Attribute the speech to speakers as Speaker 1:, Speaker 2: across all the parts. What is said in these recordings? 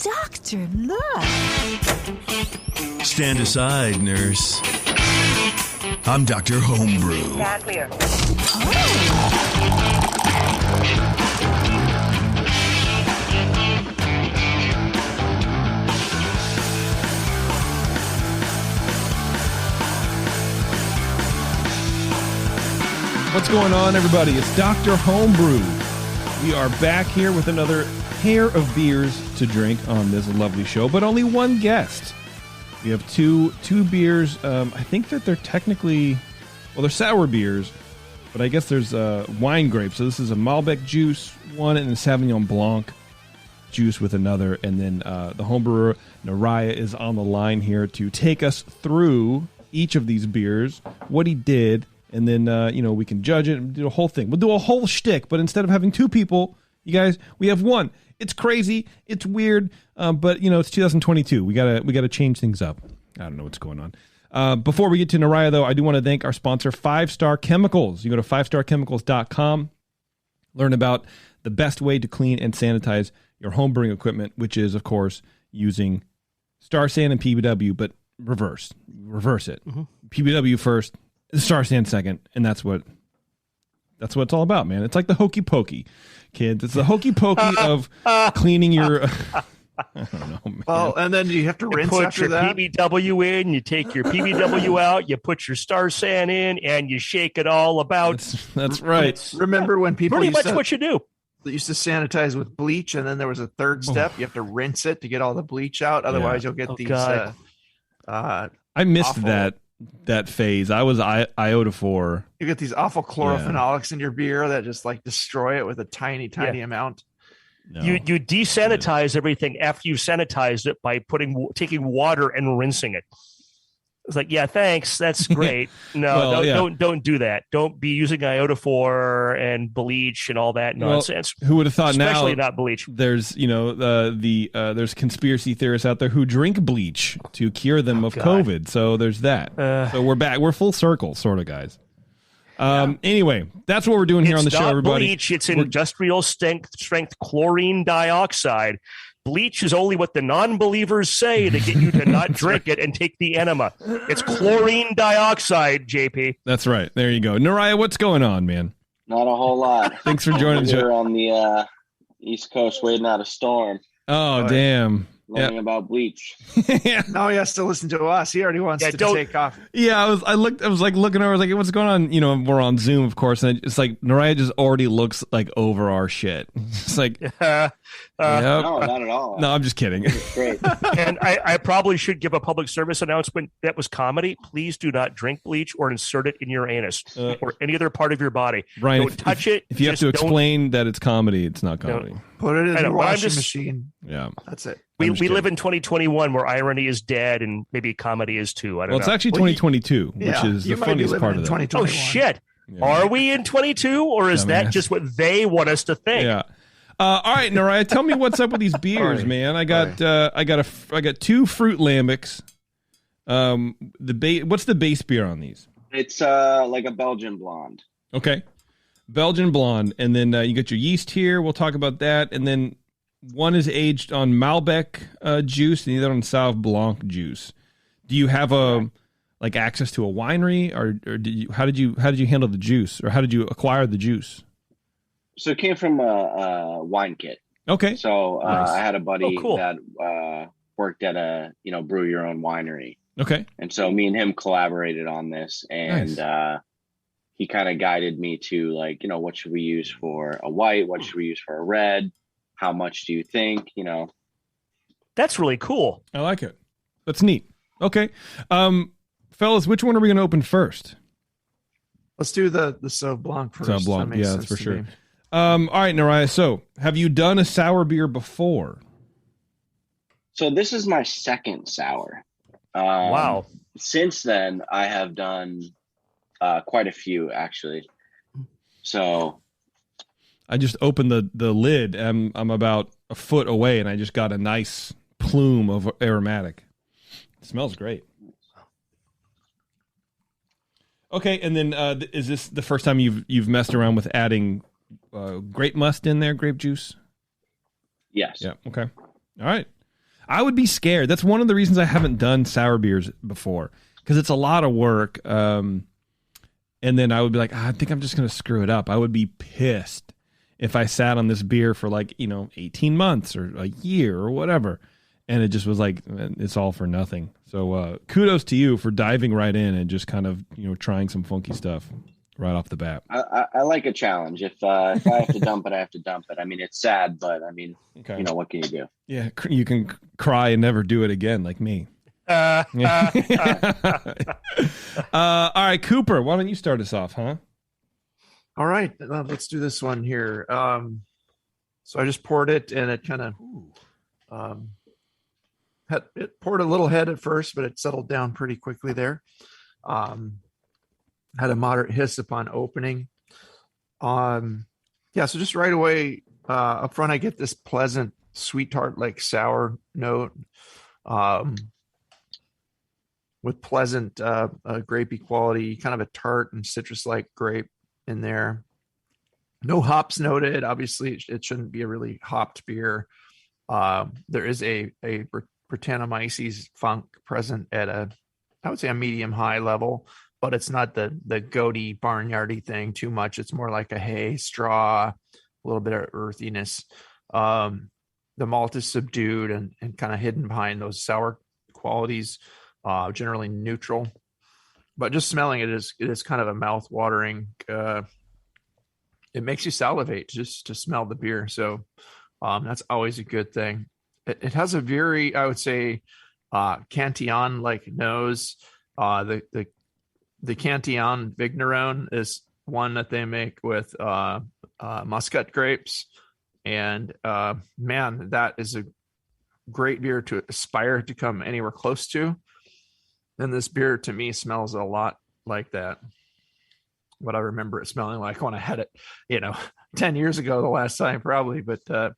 Speaker 1: Doctor, look.
Speaker 2: Stand aside, nurse. I'm Dr. Homebrew.
Speaker 3: Stand clear.
Speaker 4: What's going on, everybody? It's Dr. Homebrew. We are back here with another pair of beers to drink on this lovely show, but only one guest. We have two beers. I think that they're technically, well, they're sour beers, but I guess there's wine grape. So this is a Malbec juice one and a Sauvignon Blanc juice with another. And then the homebrewer, Neriah, is on the line here to take us through each of these beers, what he did, and then, we can judge it and do a whole thing. We'll do a whole shtick, but instead of having two people, you guys, we have one. It's crazy. It's weird. But, it's 2022. We gotta change things up. I don't know what's going on. Before we get to Neriah, though, I do want to thank our sponsor, 5 Star Chemicals. You go to 5starchemicals.com, learn about the best way to clean and sanitize your home brewing equipment, which is, of course, using Star San and PBW, but reverse it. Mm-hmm. PBW first, Star San second, and that's what it's all about, man. It's like the hokey pokey, kids. It's the hokey pokey of cleaning your. I don't know, man.
Speaker 5: Oh, and then you have to rinse
Speaker 6: put
Speaker 5: after
Speaker 6: your
Speaker 5: that.
Speaker 6: PBW in, you take your PBW out, you put your Star San in, and you shake it all about.
Speaker 4: That's right.
Speaker 5: Remember when people
Speaker 6: Pretty much what you do.
Speaker 5: They used to sanitize with bleach, and then there was a third step. You have to rinse it to get all the bleach out. Otherwise, you'll get these.
Speaker 4: I missed
Speaker 5: awful,
Speaker 4: that phase. I was iodophore.
Speaker 5: You get these awful chlorophenolics in your beer that just like destroy it with a tiny amount.
Speaker 4: No.
Speaker 6: You desanitize everything after you've sanitized it by taking water and rinsing it. It's like, yeah, thanks. That's great. No, don't do that. Don't be using iodophore and bleach and all that nonsense.
Speaker 4: Who would have thought?
Speaker 6: Especially
Speaker 4: now
Speaker 6: not bleach.
Speaker 4: There's there's conspiracy theorists out there who drink bleach to cure them of COVID. So there's that. So we're back. We're full circle, sort of, guys. Anyway, that's what we're doing here on the show, everybody.
Speaker 6: Bleach. It's industrial strength chlorine dioxide. Bleach is only what the non-believers say to get you to not drink it and take the enema. It's chlorine dioxide, JP.
Speaker 4: That's right. There you go. Neriah, what's going on, man?
Speaker 7: Not a whole lot.
Speaker 4: Thanks for joining the show.
Speaker 7: We're on the East Coast waiting out a storm.
Speaker 4: Oh, damn.
Speaker 7: Learning about bleach.
Speaker 5: No, he has to listen to us. He already wants to take off.
Speaker 4: Yeah, I was looking over. I was like, what's going on? We're on Zoom, of course, and it's like Neriah just already looks like over our shit. It's like,
Speaker 7: no, not at all.
Speaker 4: No, I'm just kidding.
Speaker 7: Great.
Speaker 6: And I probably should give a public service announcement. That was comedy. Please do not drink bleach or insert it in your anus or any other part of your body.
Speaker 4: Brian,
Speaker 6: don't touch it.
Speaker 4: If you have to explain that it's comedy, it's not comedy.
Speaker 5: Put it in the washing machine.
Speaker 4: Yeah,
Speaker 5: that's it.
Speaker 6: We live in 2021 where irony is dead and maybe comedy is too. I don't know.
Speaker 4: Well, it's actually 2022, which is the funniest part of that.
Speaker 6: Oh, shit. Yeah. Are we in 22 or is that just what they want us to think?
Speaker 4: Yeah. All right, Neriah, tell me what's up with these beers, man. I got two fruit lambics. What's the base beer on these?
Speaker 7: It's like a Belgian blonde.
Speaker 4: Okay. Belgian blonde, and then you got your yeast here. We'll talk about that, and then one is aged on Malbec juice, and the other on Sauvignon Blanc juice. Do you have access to a winery, or how did you handle the juice, or how did you acquire the juice?
Speaker 7: So it came from a wine kit.
Speaker 4: Okay.
Speaker 7: So
Speaker 4: nice.
Speaker 7: I had a buddy
Speaker 4: cool.
Speaker 7: that worked at a brew your own winery.
Speaker 4: Okay.
Speaker 7: And so me and him collaborated on this, and
Speaker 4: nice.
Speaker 7: He kind of guided me to what should we use for a white, what should we use for a red. How much do you think?
Speaker 6: That's really cool.
Speaker 4: I like it. That's neat. Okay. Fellas, which one are we going to open first?
Speaker 5: Let's do the Sauv Blanc first.
Speaker 4: Sauv Blanc, yeah, that's for sure. All right, Neriah. So, have you done a sour beer before?
Speaker 7: So this is my second sour.
Speaker 6: Wow.
Speaker 7: Since then, I have done quite a few, actually. So
Speaker 4: I just opened the lid. I'm about a foot away, and I just got a nice plume of aromatic. It smells great. Okay, and then is this the first time you've messed around with adding grape must in there, grape juice?
Speaker 7: Yes.
Speaker 4: Yeah. Okay. All right. I would be scared. That's one of the reasons I haven't done sour beers before, because it's a lot of work. And then I would be like, I think I'm just going to screw it up. I would be pissed if I sat on this beer for 18 months or a year or whatever. And it just was like, it's all for nothing. So kudos to you for diving right in and just kind of, trying some funky stuff right off the bat.
Speaker 7: I like a challenge. If I have to dump it, I have to dump it. I mean, it's sad, but I mean, what can you do?
Speaker 4: Yeah, you can cry and never do it again like me. All right, Cooper, why don't you start us off, huh?
Speaker 5: All right, let's do this one here. So I just poured it, and it kind of it poured a little head at first, but it settled down pretty quickly there. Had a moderate hiss upon opening. So just right away up front, I get this pleasant sweet tart like sour note. With pleasant grapey quality, kind of a tart and citrus-like grape in there. No hops noted. Obviously, it shouldn't be a really hopped beer. There is a Brettanomyces funk present at I would say a medium-high level, but it's not the goaty, barnyardy thing too much. It's more like a hay, straw, a little bit of earthiness. The malt is subdued and kind of hidden behind those sour qualities. Generally neutral, but just smelling it is kind of a mouth-watering. It makes you salivate just to smell the beer, so that's always a good thing. It has a very, I would say, Cantillon-like nose. The Cantillon Vigneron is one that they make with Muscat grapes, and man, that is a great beer to aspire to come anywhere close to. And this beer to me smells a lot like that. What I remember it smelling like when I had it, 10 years ago, the last time probably. But, I've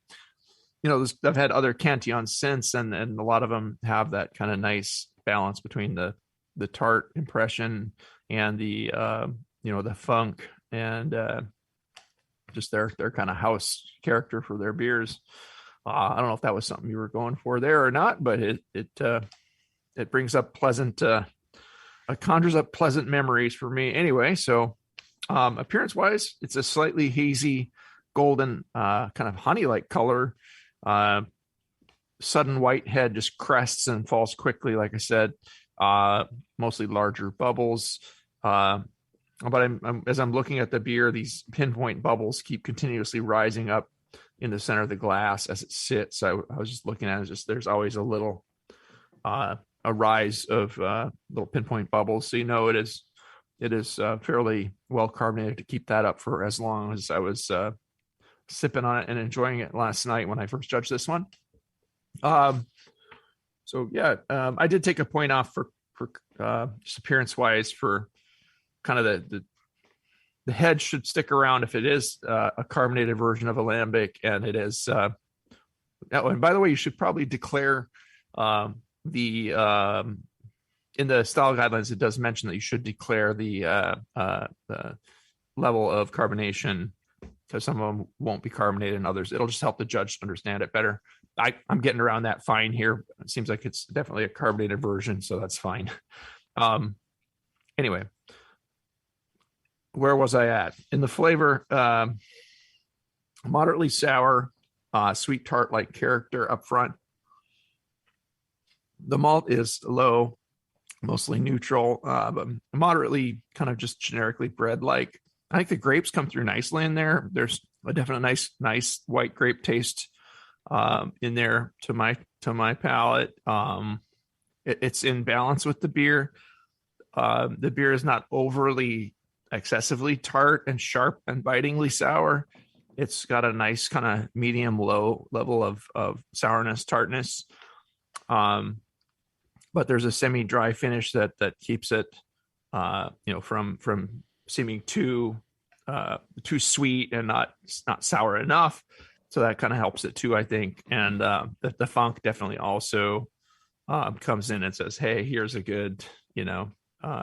Speaker 5: had other Cantillons since, and a lot of them have that kind of nice balance between the tart impression and the funk and just their kind of house character for their beers. I don't know if that was something you were going for there or not, but it brings up conjures up pleasant memories for me anyway. So appearance wise, it's a slightly hazy golden kind of honey-like color. Sudden white head just crests and falls quickly, like I said. Mostly larger bubbles. But as I'm looking at the beer, these pinpoint bubbles keep continuously rising up in the center of the glass as it sits. I was just looking at it, there's always a little a rise of little pinpoint bubbles, so it is fairly well carbonated to keep that up for as long as I was sipping on it and enjoying it last night when I first judged this one. I did take a point off for just appearance wise for kind of the head should stick around if it is a carbonated version of a lambic, and it is. And by the way, you should probably declare in the style guidelines, it does mention that you should declare the level of carbonation, because some of them won't be carbonated and others. It'll just help the judge understand it better. I'm getting around that fine here. It seems like it's definitely a carbonated version, so that's fine. Anyway, where was I at? In the flavor, moderately sour, sweet tart-like character up front. The malt is low, mostly neutral, but moderately kind of just generically bread-like. I think the grapes come through nicely in there. There's a definite nice white grape taste in there to my palate. It's in balance with the beer. The beer is not overly excessively tart and sharp and bitingly sour. It's got a nice kind of medium low level of sourness, tartness. But there's a semi-dry finish that keeps it, from seeming too sweet and not sour enough. So that kind of helps it too, I think. And the funk definitely also comes in and says, hey, here's a good,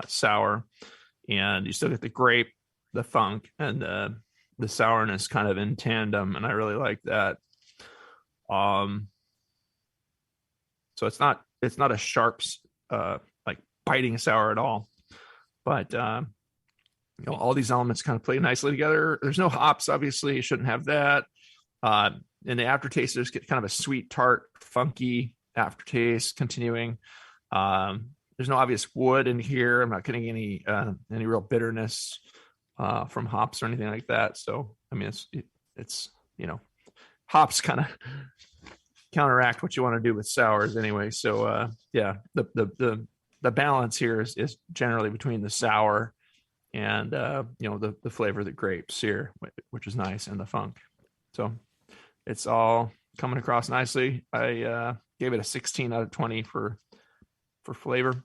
Speaker 5: sour. And you still get the grape, the funk, and the sourness kind of in tandem. And I really like that. So it's not a sharp, like biting sour at all. But all these elements kind of play nicely together. There's no hops, obviously. You shouldn't have that. In the aftertaste, there's kind of a sweet, tart, funky aftertaste continuing. There's no obvious wood in here. I'm not getting any real bitterness from hops or anything like that. So, I mean, it's hops kind of counteract what you want to do with sours anyway. So, the balance here is generally between the sour and the flavor of the grapes here, which is nice, and the funk. So it's all coming across nicely. I gave it a 16 out of 20 for flavor.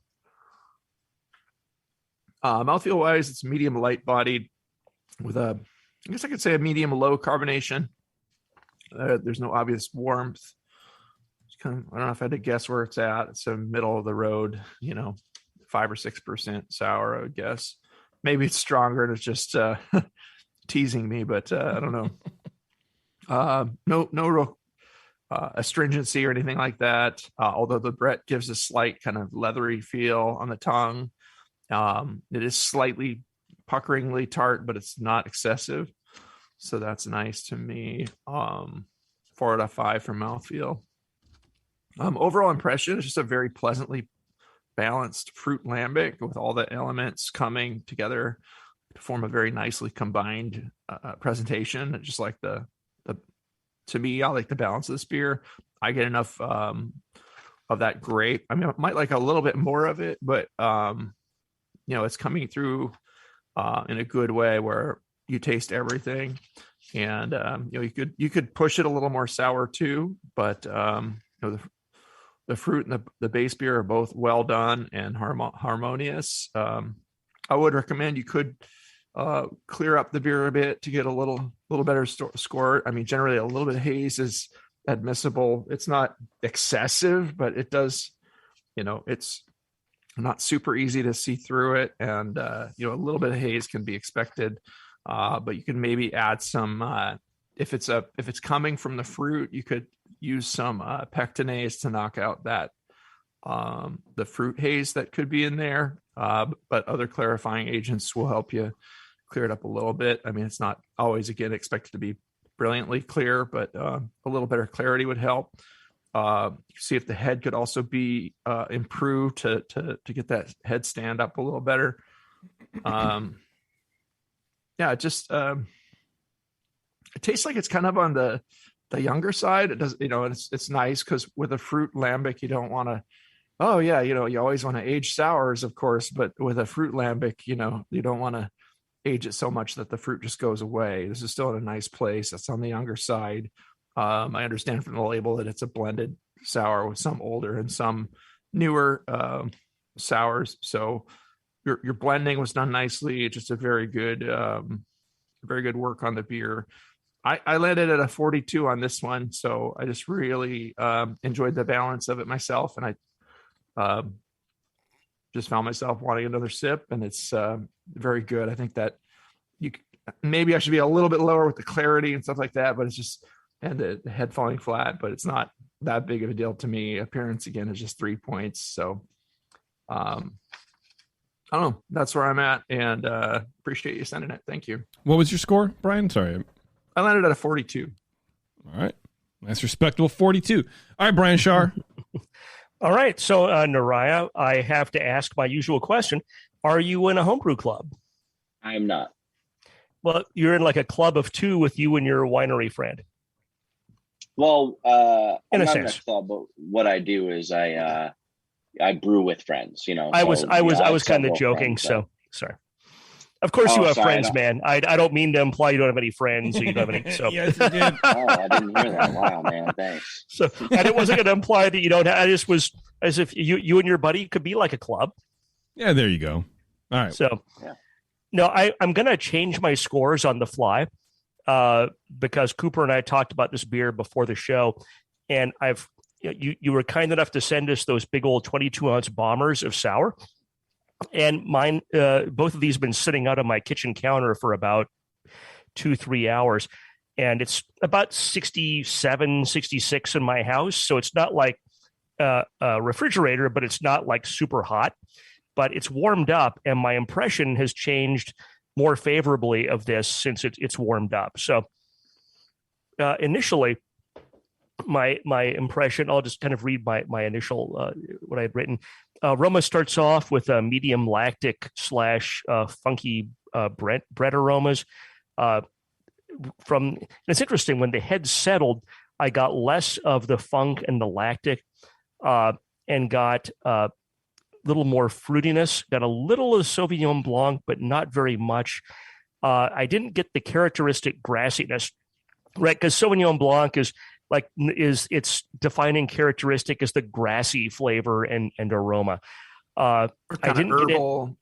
Speaker 5: Mouthfeel wise, it's medium light bodied with I guess I could say a medium low carbonation. There's no obvious warmth. It's kind of, I don't know if I had to guess where it's at. It's a middle of the road, 5 or 6% sour, I would guess. Maybe it's stronger and it's just teasing me, but I don't know. No real astringency or anything like that. Although the Brett gives a slight kind of leathery feel on the tongue. It is slightly puckeringly tart, but it's not excessive. So that's nice to me. 4 out of 5 for mouthfeel. Overall impression is just a very pleasantly balanced fruit lambic with all the elements coming together to form a very nicely combined presentation. Just like to me, I like the balance of this beer. I get enough of that grape. I mean, I might like a little bit more of it, but it's coming through in a good way where you taste everything, and you could push it a little more sour too, but the fruit and the base beer are both well done and harmonious. I would recommend you could clear up the beer a bit to get a little better score. I mean, generally a little bit of haze is admissible. It's not excessive, but it does, it's not super easy to see through it. And, a little bit of haze can be expected. But you can maybe add some, if it's coming from the fruit, you could use some pectinase to knock out that the fruit haze that could be in there. But other clarifying agents will help you clear it up a little bit. I mean, it's not always, again, expected to be brilliantly clear, but a little better clarity would help. See if the head could also be improved to get that head stand up a little better. It tastes like it's kind of on the younger side. It does, it's nice because with a fruit lambic, you don't want to, you always want to age sours, of course, but with a fruit lambic, you don't want to age it so much that the fruit just goes away. This is still in a nice place. That's on the younger side. I understand from the label that it's a blended sour with some older and some newer sours. So your blending was done nicely. Just a very good work on the beer. I landed at a 42 on this one, so I just really enjoyed the balance of it myself, and I just found myself wanting another sip, and it's very good. I think that maybe I should be a little bit lower with the clarity and stuff like that, but it's just, and the head falling flat, but it's not that big of a deal to me. Appearance, again, is just 3 points, so I don't know. That's where I'm at, and appreciate you sending it. Thank you.
Speaker 4: What was your score, Brian? Sorry.
Speaker 5: I landed at a 42.
Speaker 4: All right. That's respectable. 42. All right, Brian Shar.
Speaker 6: All right. So, Neriah, I have to ask my usual question. Are you in a homebrew club?
Speaker 7: I am not.
Speaker 6: Well, you're in like a club of two with you and your winery friend.
Speaker 7: Well,
Speaker 6: in
Speaker 7: I'm
Speaker 6: a
Speaker 7: not
Speaker 6: sense.
Speaker 7: in a club, but what I do is I brew with friends,
Speaker 6: I was kind of joking. So sorry. Of course you have friends, man. I don't mean to imply you don't have any friends or you don't have any. So.
Speaker 4: Yes, you did.
Speaker 7: Oh, I didn't hear that. Wow, man. Thanks.
Speaker 6: So, and it wasn't going to imply that you don't have, I just was as if you and your buddy could be like a club.
Speaker 4: Yeah, there you go. All right.
Speaker 6: So, no, I'm going to change my scores on the fly because Cooper and I talked about this beer before the show, and you were kind enough to send us those big old 22-ounce bombers of sour. And mine, both of these have been sitting out on my kitchen counter for about 2-3 hours. And it's about 67, 66 in my house. So it's not like refrigerator, but it's not like super hot. But it's warmed up, and my impression has changed more favorably of this since it's warmed up. So initially, my impression, I'll just kind of read my initial what I had written. Aroma starts off with a medium lactic / funky bread aromas. It's interesting, when the head settled, I got less of the funk and the lactic, and got a little more fruitiness. Got a little of Sauvignon Blanc, but not very much. I didn't get the characteristic grassiness, right? Because Sauvignon Blanc is its defining characteristic is the grassy flavor and aroma. I didn't
Speaker 5: herbal.
Speaker 6: Get it.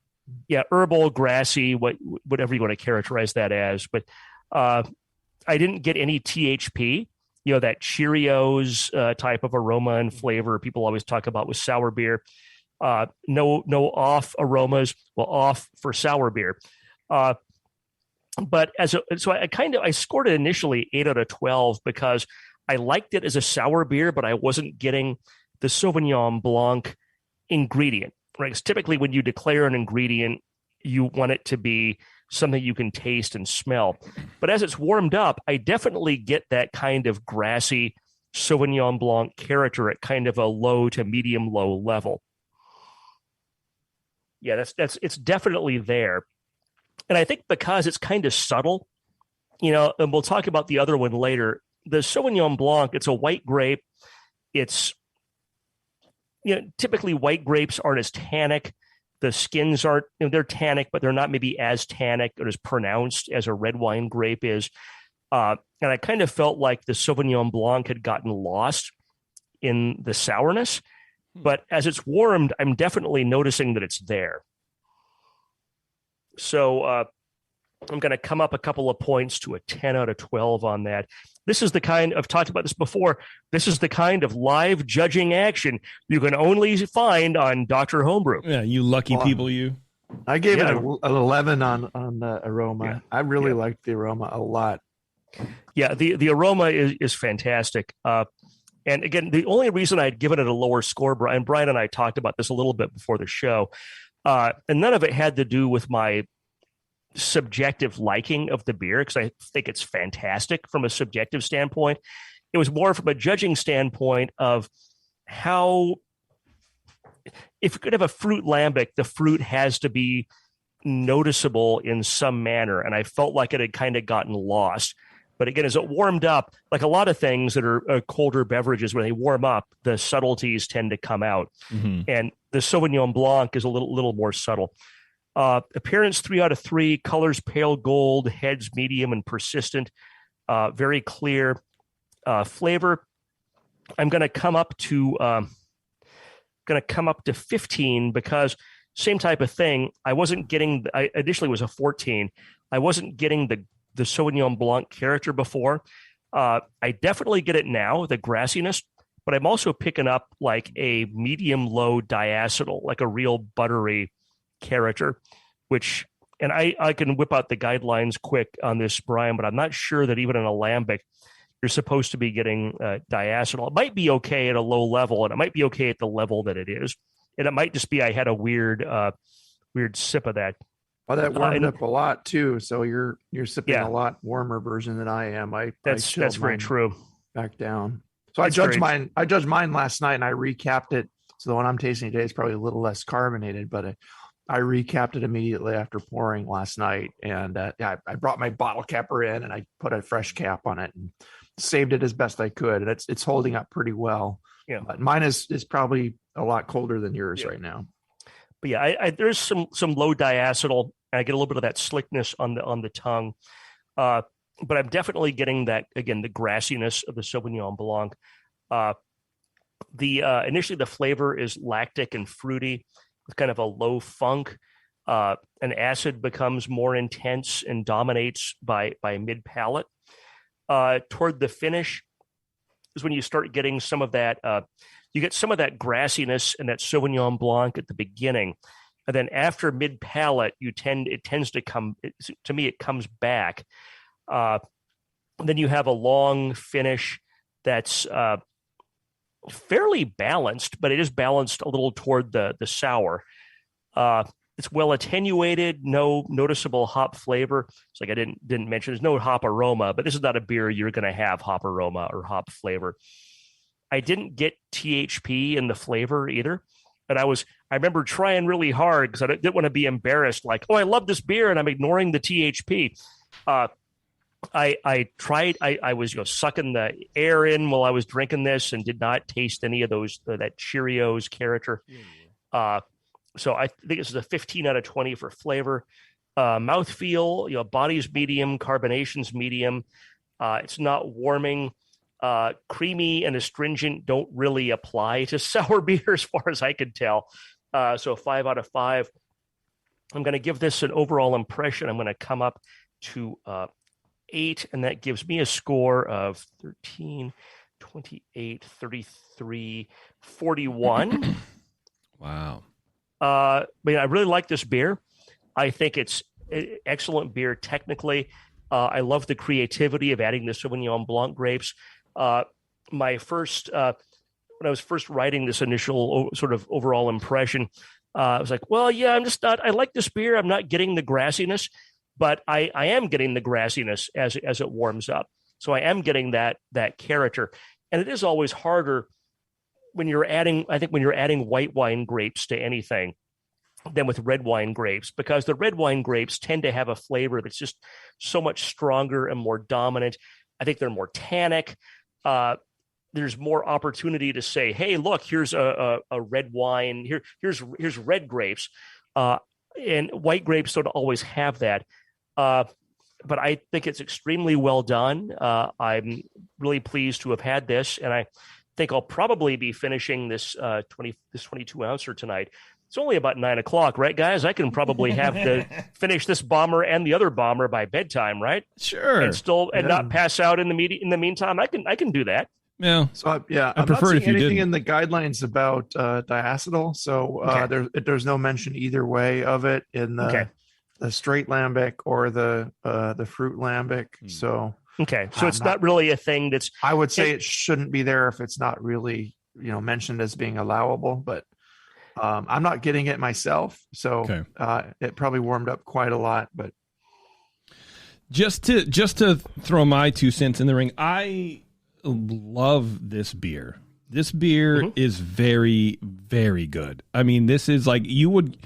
Speaker 6: Yeah, herbal, grassy, whatever you want to characterize that as. But I didn't get any THP, that Cheerios type of aroma and flavor people always talk about with sour beer. No off aromas. Well, off for sour beer. But I scored it initially 8 out of 12 because I liked it as a sour beer, but I wasn't getting the Sauvignon Blanc ingredient, right? Because typically when you declare an ingredient, you want it to be something you can taste and smell. But as it's warmed up, I definitely get that kind of grassy Sauvignon Blanc character at kind of a low to medium low level. Yeah, it's definitely there. And I think because it's kind of subtle, and we'll talk about the other one later, the Sauvignon Blanc, it's a white grape. It's, typically white grapes aren't as tannic. The skins aren't, they're tannic, but they're not maybe as tannic or as pronounced as a red wine grape is. And I kind of felt like the Sauvignon Blanc had gotten lost in the sourness. But as it's warmed, I'm definitely noticing that it's there. So I'm going to come up a couple of points to a 10 out of 12 on that. This is the kind, I've talked about this before, this is the kind of live judging action you can only find on Dr. Homebrew.
Speaker 4: Yeah, you lucky people, you.
Speaker 5: I gave it an 11 on the aroma.
Speaker 6: Yeah.
Speaker 5: I really liked the aroma a lot.
Speaker 6: Yeah, the aroma is fantastic. And again, the only reason I'd given it a lower score, Brian and I talked about this a little bit before the show, and none of it had to do with my subjective liking of the beer, because I think it's fantastic from a subjective standpoint. It was more from a judging standpoint of how, if you could have a fruit lambic, the fruit has to be noticeable in some manner. And I felt like it had kind of gotten lost. But again, as it warmed up, like a lot of things that are colder beverages, when they warm up, the subtleties tend to come out. Mm-hmm. And the Sauvignon Blanc is a little more subtle. Appearance 3 out of 3, colors pale gold, heads medium and persistent, very clear. Flavor, I'm going to come up to 15 because same type of thing. I wasn't getting. I initially was a 14. I wasn't getting the Sauvignon Blanc character before. I definitely get it now, the grassiness, but I'm also picking up like a medium low diacetyl, like a real buttery character, which, and I can whip out the guidelines quick on this, Brian, but I'm not sure that even in a lambic you're supposed to be getting diacetyl. It might be okay at a low level, and it might be okay at the level that it is, and it might just be I had a weird sip of that.
Speaker 5: Well, that warmed up a lot too, so you're sipping a lot warmer version than I am.
Speaker 6: That's very true.
Speaker 5: Back down. So I judged mine last night, and I recapped it. So the one I'm tasting today is probably a little less carbonated, but I recapped it immediately after pouring last night. And I brought my bottle capper in, and I put a fresh cap on it and saved it as best I could. And it's holding up pretty well. Yeah, but mine is probably a lot colder than yours right now.
Speaker 6: But yeah, there's some low diacetyl. I get a little bit of that slickness on the tongue. But I'm definitely getting that, again, the grassiness of the Sauvignon Blanc. Initially the flavor is lactic and fruity with kind of a low funk. An acid becomes more intense and dominates by mid palate. Toward the finish is when you start getting some of that. You get some of that grassiness and that Sauvignon Blanc at the beginning, and then after mid palate, it tends to come. To me, it comes back. Then you have a long finish that's fairly balanced, but it is balanced a little toward the sour. It's well attenuated, no noticeable hop flavor. It's like I didn't mention, there's no hop aroma, but this is not a beer you're going to have hop aroma or hop flavor. I didn't get THP in the flavor either. And I remember trying really hard because I didn't want to be embarrassed, like, oh, I love this beer, and I'm ignoring the THP. I tried, I was sucking the air in while I was drinking this and did not taste any of those, that Cheerios character. So I think this is a 15 out of 20 for flavor. Mouthfeel, body's medium, carbonation's medium. It's not warming. Creamy and astringent don't really apply to sour beer as far as I could tell. So 5 out of 5. I'm going to give this an overall impression. I'm going to come up to 8, and that gives me a score of 13, 28, 33, 41.
Speaker 4: Wow.
Speaker 6: I really like this beer. I think it's excellent beer technically. I love the creativity of adding the Sauvignon Blanc grapes. When I was first writing this initial sort of overall impression, I was like, well, yeah, I like this beer. I'm not getting the grassiness, but I am getting the grassiness as it warms up. So I am getting that character. And it is always harder when you're adding white wine grapes to anything than with red wine grapes, because the red wine grapes tend to have a flavor that's just so much stronger and more dominant. I think they're more tannic. There's more opportunity to say, hey, look, here's a red wine. Here's red grapes. And white grapes don't always have that. But I think it's extremely well done. I'm really pleased to have had this, and I think I'll probably be finishing this 22 ouncer tonight. It's only about 9 o'clock, right, guys? I can probably have to finish this bomber and the other bomber by bedtime, right?
Speaker 4: Sure.
Speaker 6: And not pass out in the meantime. I can do that.
Speaker 4: Yeah.
Speaker 5: So
Speaker 4: I prefer
Speaker 5: not
Speaker 4: it if
Speaker 5: seeing
Speaker 4: you
Speaker 5: anything
Speaker 4: didn't.
Speaker 5: in the guidelines about diacetyl. So there's no mention either way of it in the straight lambic or the fruit lambic. So
Speaker 6: so it's not really a thing that's.
Speaker 5: I would say it shouldn't be there if it's not really mentioned as being allowable, but. I'm not getting it myself, so it probably warmed up quite a lot. But
Speaker 4: just to throw my 2 cents in the ring, I love this beer. This beer is very, very good. I mean, this is like you would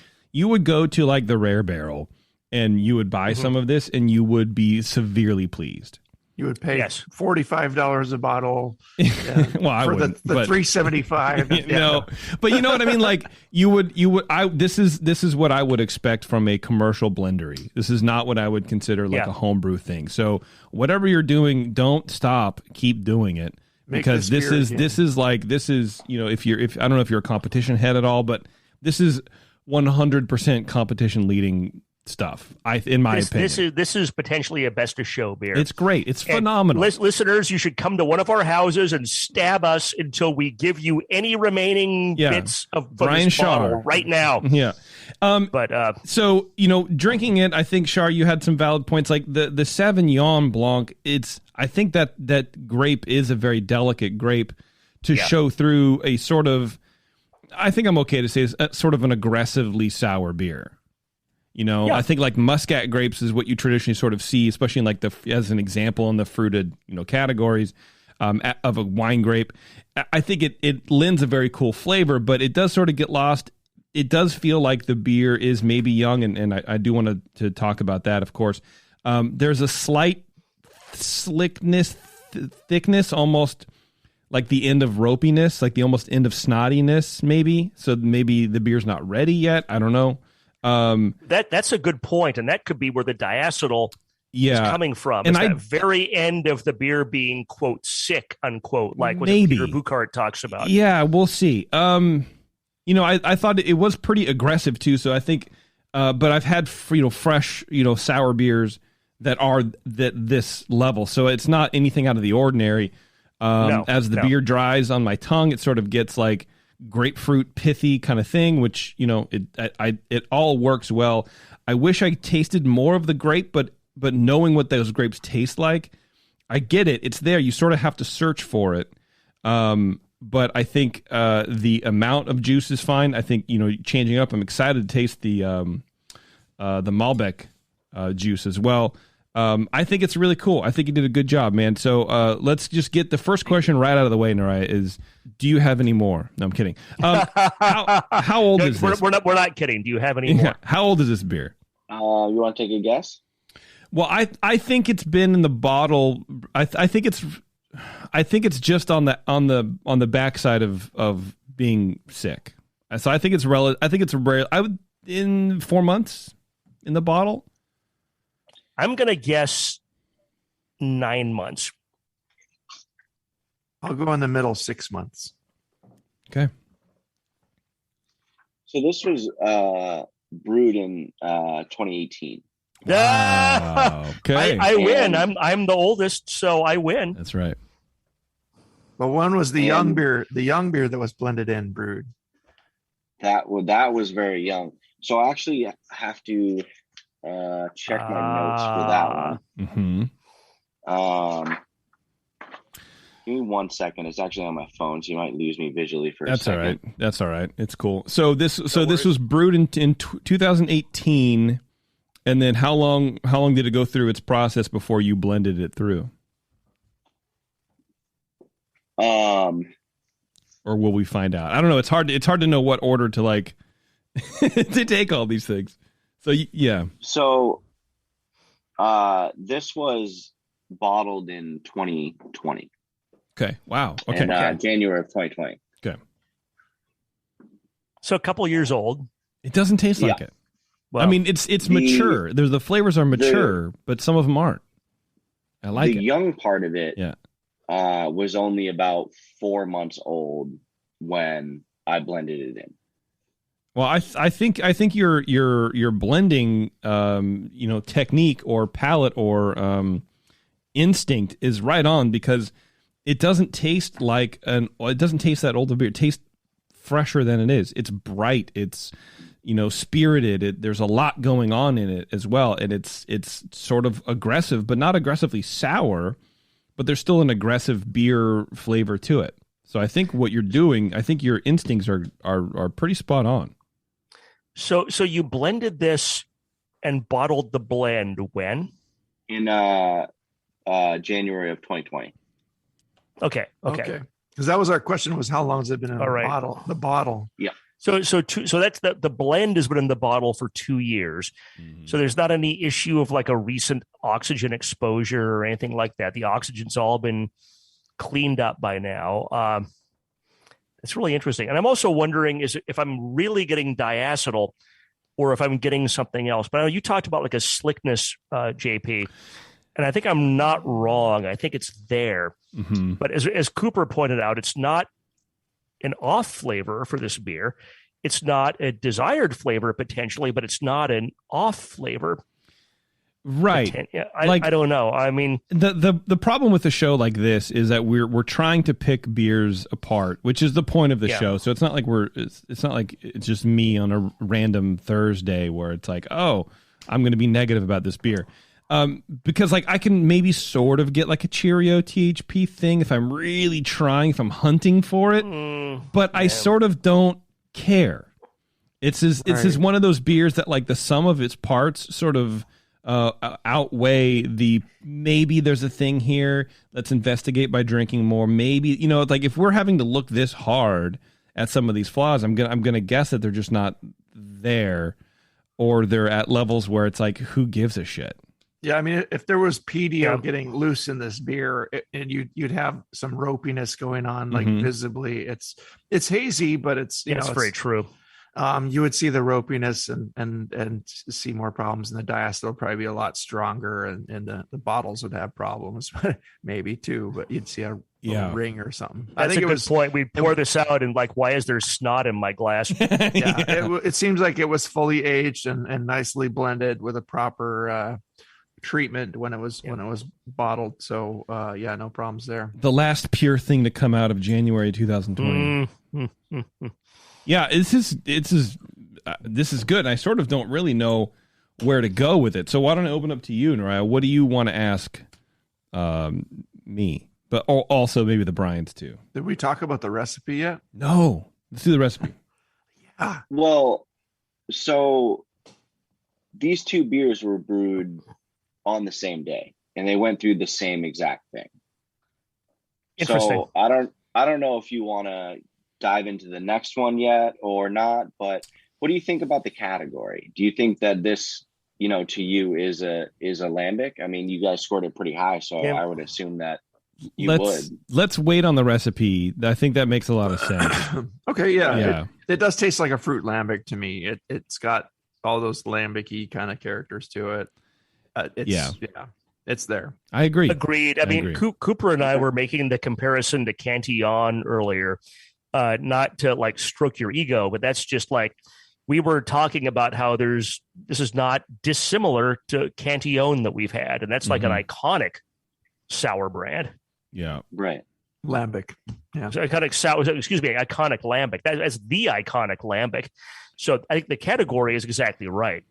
Speaker 4: go to like the Rare Barrel and you would buy some of this and you would be severely pleased.
Speaker 5: You would pay $45 a bottle.
Speaker 4: Well, I wouldn't.
Speaker 5: The $3.75.
Speaker 4: No, but you know what I mean. Like you would. This is what I would expect from a commercial blendery. This is not what I would consider like a homebrew thing. So whatever you're doing, don't stop. Keep doing it because this is if I don't know if you're a competition head at all, but this is 100% competition leading stuff. In my opinion,
Speaker 6: this is potentially a best of show beer.
Speaker 4: It's great. It's phenomenal.
Speaker 6: Listeners, you should come to one of our houses and stab us until we give you any remaining bits of
Speaker 4: Brian
Speaker 6: Shar right now.
Speaker 4: Yeah. So drinking it, I think Shar, you had some valid points. Like the Sauvignon Blanc. I think that grape is a very delicate grape to show through a sort of. I think I'm okay to say it's sort of an aggressively sour beer. I think like Muscat grapes is what you traditionally sort of see, especially in like as an example in the fruited, categories of a wine grape. I think it lends a very cool flavor, but it does sort of get lost. It does feel like the beer is maybe young, and I do want to talk about that, of course. There's a slight thickness, almost like the end of ropiness, like the almost end of snottiness, maybe. So maybe the beer's not ready yet. I don't know.
Speaker 6: That's a good point, and that could be where the diacetyl is coming from. And that very end of the beer being quote sick unquote, like what Peter Buchart talks about.
Speaker 4: Yeah, we'll see. I thought it was pretty aggressive too. So I think, but I've had fresh sour beers that are this level, so it's not anything out of the ordinary. As the beer dries on my tongue, it sort of gets like grapefruit pithy kind of thing, which it all works well. I wish I tasted more of the grape, but knowing what those grapes taste like, I get it. It's there. You sort of have to search for it. but I think the amount of juice is fine. I think, changing up. I'm excited to taste the Malbec juice as well. I think it's really cool. I think you did a good job, man. So let's just get the first question right out of the way, Neriah, is do you have any more? No, I'm kidding. How old is this?
Speaker 6: We're not kidding. Do you have any more?
Speaker 4: Yeah. How old is this beer?
Speaker 7: You want to take a guess?
Speaker 4: Well, I think it's been in the bottle. I think it's just on the backside of being sick. So I think it's I would in 4 months in the bottle.
Speaker 6: I'm gonna guess 9 months.
Speaker 5: I'll go in the middle, 6 months.
Speaker 4: Okay.
Speaker 7: So this was brewed in 2018.
Speaker 4: Wow. Okay.
Speaker 6: I win. I'm the oldest, so I win.
Speaker 4: That's right.
Speaker 5: But one was the young beer that was blended in brewed.
Speaker 7: That was very young. So I actually have to check my notes for that one.
Speaker 4: Mm-hmm.
Speaker 7: Give me 1 second. It's actually on my phone, so you might lose me visually for a second.
Speaker 4: All right. That's all right. It's cool. So this was brewed in 2018, and then how long did it go through its process before you blended it through? Or will we find out? I don't know. It's hard to know what order to like to take all these things. So yeah.
Speaker 7: So this was bottled in 2020.
Speaker 4: Okay. Wow. Okay.
Speaker 7: And, January of 2020.
Speaker 4: Okay.
Speaker 6: So a couple years old.
Speaker 4: It doesn't taste like it. Well, I mean, it's mature. The flavors are mature, but some of them aren't. I like
Speaker 7: the young part of it.
Speaker 4: Yeah.
Speaker 7: Was only about 4 months old when I blended it in.
Speaker 4: Well, I think your blending technique or palate or instinct is right on, because it doesn't taste that old of beer. It tastes fresher than it is. It's bright. It's spirited. There's a lot going on in it as well, and it's sort of aggressive, but not aggressively sour. But there's still an aggressive beer flavor to it. So I think what you're doing, I think your instincts are pretty spot on.
Speaker 6: So you blended this and bottled the blend when?
Speaker 7: In January of 2020.
Speaker 6: Okay.
Speaker 5: Because that was our question, was how long has it been in bottle? The bottle.
Speaker 7: Yeah.
Speaker 6: So that's the blend has been in the bottle for 2 years. Mm-hmm. So there's not any issue of like a recent oxygen exposure or anything like that. The oxygen's all been cleaned up by now. It's really interesting. And I'm also wondering if I'm really getting diacetyl or if I'm getting something else. But I know you talked about like a slickness, JP, and I think I'm not wrong. I think it's there. Mm-hmm. But as Cooper pointed out, it's not an off flavor for this beer. It's not a desired flavor potentially, but it's not an off flavor.
Speaker 4: Right.
Speaker 6: I don't know. I mean,
Speaker 4: the problem with a show like this is that we're trying to pick beers apart, which is the point of the show. So it's not like it's just me on a random Thursday where it's like, oh, I'm going to be negative about this beer. Because like I can maybe sort of get like a Cheerio THP thing if I'm really trying, if I'm hunting for it, but I sort of don't care. It's one of those beers that like the sum of its parts sort of outweigh the maybe there's a thing here. Let's investigate by drinking more. Maybe like if we're having to look this hard at some of these flaws, I'm gonna guess that they're just not there, or they're at levels where it's like who gives a shit.
Speaker 5: Yeah, I mean, if there was PDO getting loose in this beer, and you'd have some ropiness going on, like visibly. It's hazy, but it's
Speaker 6: it's very true.
Speaker 5: You would see the ropiness and see more problems, and the diacetyl would probably be a lot stronger, and the bottles would have problems, maybe too. But you'd see a ring or something.
Speaker 6: That's a good point. We pour this out, and like, why is there snot in my glass?
Speaker 5: It seems like it was fully aged and nicely blended with a proper treatment when it was bottled. So no problems there.
Speaker 4: The last pure thing to come out of January 2020. Yeah, this is good. I sort of don't really know where to go with it. So why don't I open up to you, Neriah? What do you want to ask me? but also maybe the Bryans too.
Speaker 5: Did we talk about the recipe yet?
Speaker 4: No. Let's do the recipe.
Speaker 5: Yeah.
Speaker 7: Well, so these two beers were brewed on the same day, and they went through the same exact thing.
Speaker 6: Interesting.
Speaker 7: So I don't know if you want to dive into the next one yet or not, but what do you think about the category? Do you think that this, to you is a lambic? I mean, you guys scored it pretty high, so I would assume that you would.
Speaker 4: Let's wait on the recipe. I think that makes a lot of sense.
Speaker 5: Okay, yeah.
Speaker 4: Yeah.
Speaker 5: It does taste like a fruit lambic to me. It's got all those lambic-y kind of characters to it. It's there.
Speaker 4: I agree.
Speaker 6: Agreed. I mean, Cooper and I were making the comparison to Cantillon earlier, not to like stroke your ego, but that's just like we were talking about how this is not dissimilar to Cantillon that we've had, and that's like an iconic sour brand.
Speaker 4: Yeah.
Speaker 7: Right.
Speaker 5: Lambic. Yeah.
Speaker 6: So iconic lambic. That's the iconic lambic. So I think the category is exactly right.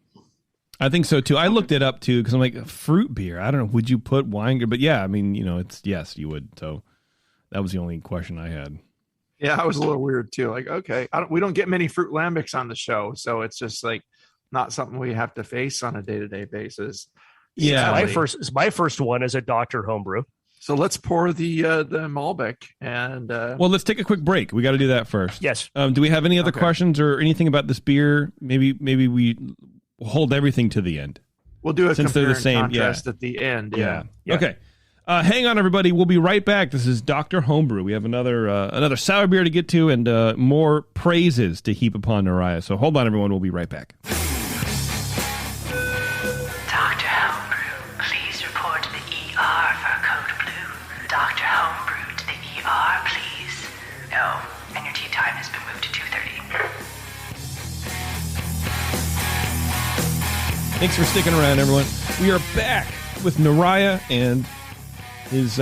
Speaker 4: I think so too. I looked it up too because I'm like, fruit beer. I don't know. Would you put wine? But yeah, I mean, it's yes, you would. So that was the only question I had.
Speaker 5: Yeah, I was a little weird too. Like, okay, we don't get many fruit lambics on the show, so it's just like not something we have to face on a day-to-day basis.
Speaker 4: Yeah,
Speaker 6: my first one is a Dr. Homebrew.
Speaker 5: So let's pour the Malbec and.
Speaker 4: Well, let's take a quick break. We got to do that first.
Speaker 6: Yes.
Speaker 4: Do we have any other questions or anything about this beer? Maybe we hold everything to the end.
Speaker 5: We'll do a
Speaker 4: since they're the same
Speaker 5: contrast at the end. Yeah.
Speaker 4: Okay. Hang on, everybody. We'll be right back. This is Dr. Homebrew. We have another sour beer to get to and more praises to heap upon Neriah. So hold on, everyone. We'll be right back.
Speaker 1: Dr. Homebrew, please report to the ER for code blue. Dr. Homebrew to the ER, please. No, and your tea time has been moved to 2:30.
Speaker 4: Thanks for sticking around, everyone. We are back with Neriah and his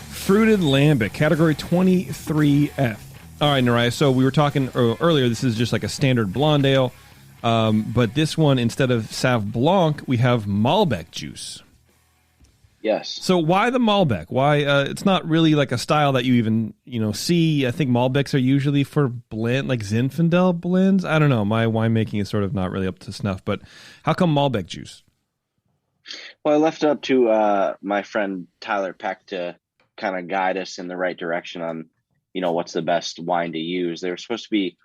Speaker 4: fruited lambic, category 23F. All right, Neriah, so we were talking earlier, this is just like a standard blonde ale, but this one, instead of Sauvignon Blanc, we have Malbec juice.
Speaker 7: Yes.
Speaker 4: So why the Malbec? Why? It's not really like a style that you even, see. I think Malbecs are usually for blend, like Zinfandel blends. I don't know. My winemaking is sort of not really up to snuff, but how come Malbec juice?
Speaker 7: Well, I left it up to my friend Tyler Peck to kind of guide us in the right direction on, what's the best wine to use. They were supposed to be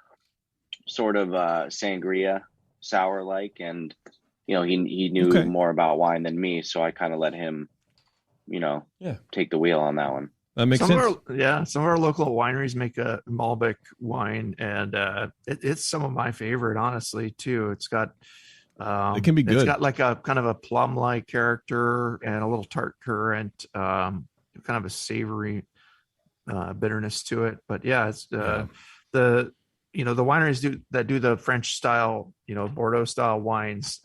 Speaker 7: sort of sangria sour-like, and he knew more about wine than me, so I kind of let him, take the wheel on that one.
Speaker 4: That makes sense.
Speaker 5: Some of our local wineries make a Malbec wine, and it's some of my favorite, honestly, too. It's got
Speaker 4: it can be good.
Speaker 5: It's got like a kind of a plum-like character and a little tart currant, kind of a savory bitterness to it. But yeah, it's the wineries that do the French style, Bordeaux style wines.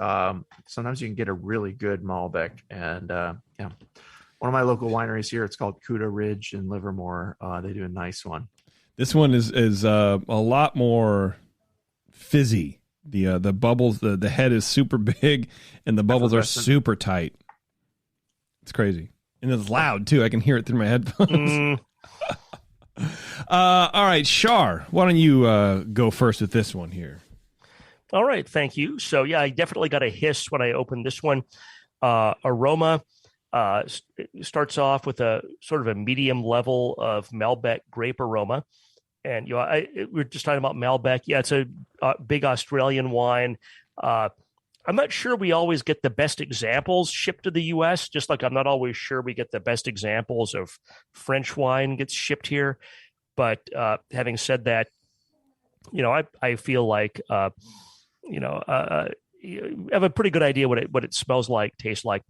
Speaker 5: Sometimes you can get a really good Malbec, and one of my local wineries here, it's called Cuda Ridge in Livermore. They do a nice one.
Speaker 4: This one is a lot more fizzy. The bubbles, the head is super big, and the bubbles are super tight. It's crazy, and it's loud too. I can hear it through my headphones. All right, Shar, why don't you go first with this one here?
Speaker 6: All right, thank you. So yeah, I definitely got a hiss when I opened this one. Aroma starts off with a sort of a medium level of Malbec grape aroma. And we're just talking about Malbec. Yeah, it's a big Australian wine. I'm not sure we always get the best examples shipped to the U.S., just like I'm not always sure we get the best examples of French wine gets shipped here. But having said that, I feel like I have a pretty good idea what it smells like, tastes like.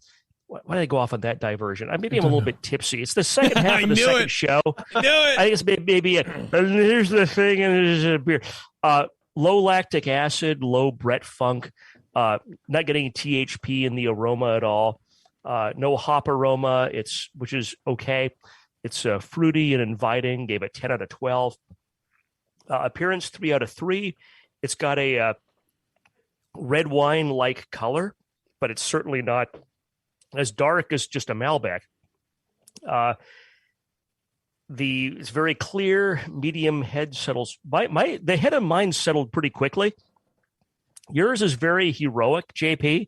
Speaker 6: Why did I go off on that diversion? Maybe I'm a little bit tipsy. It's the second half of the second show.
Speaker 4: I knew it.
Speaker 6: I guess maybe here's the thing, and there's a beer. Low lactic acid, low Brett funk, not getting THP in the aroma at all. No hop aroma, which is okay. It's fruity and inviting. Gave it 10 out of 12. Appearance 3 out of 3. It's got a red wine-like color, but it's certainly not as dark as just a Malbec. it's very clear, medium head settles. The head of mine settled pretty quickly. Yours is very heroic, JP.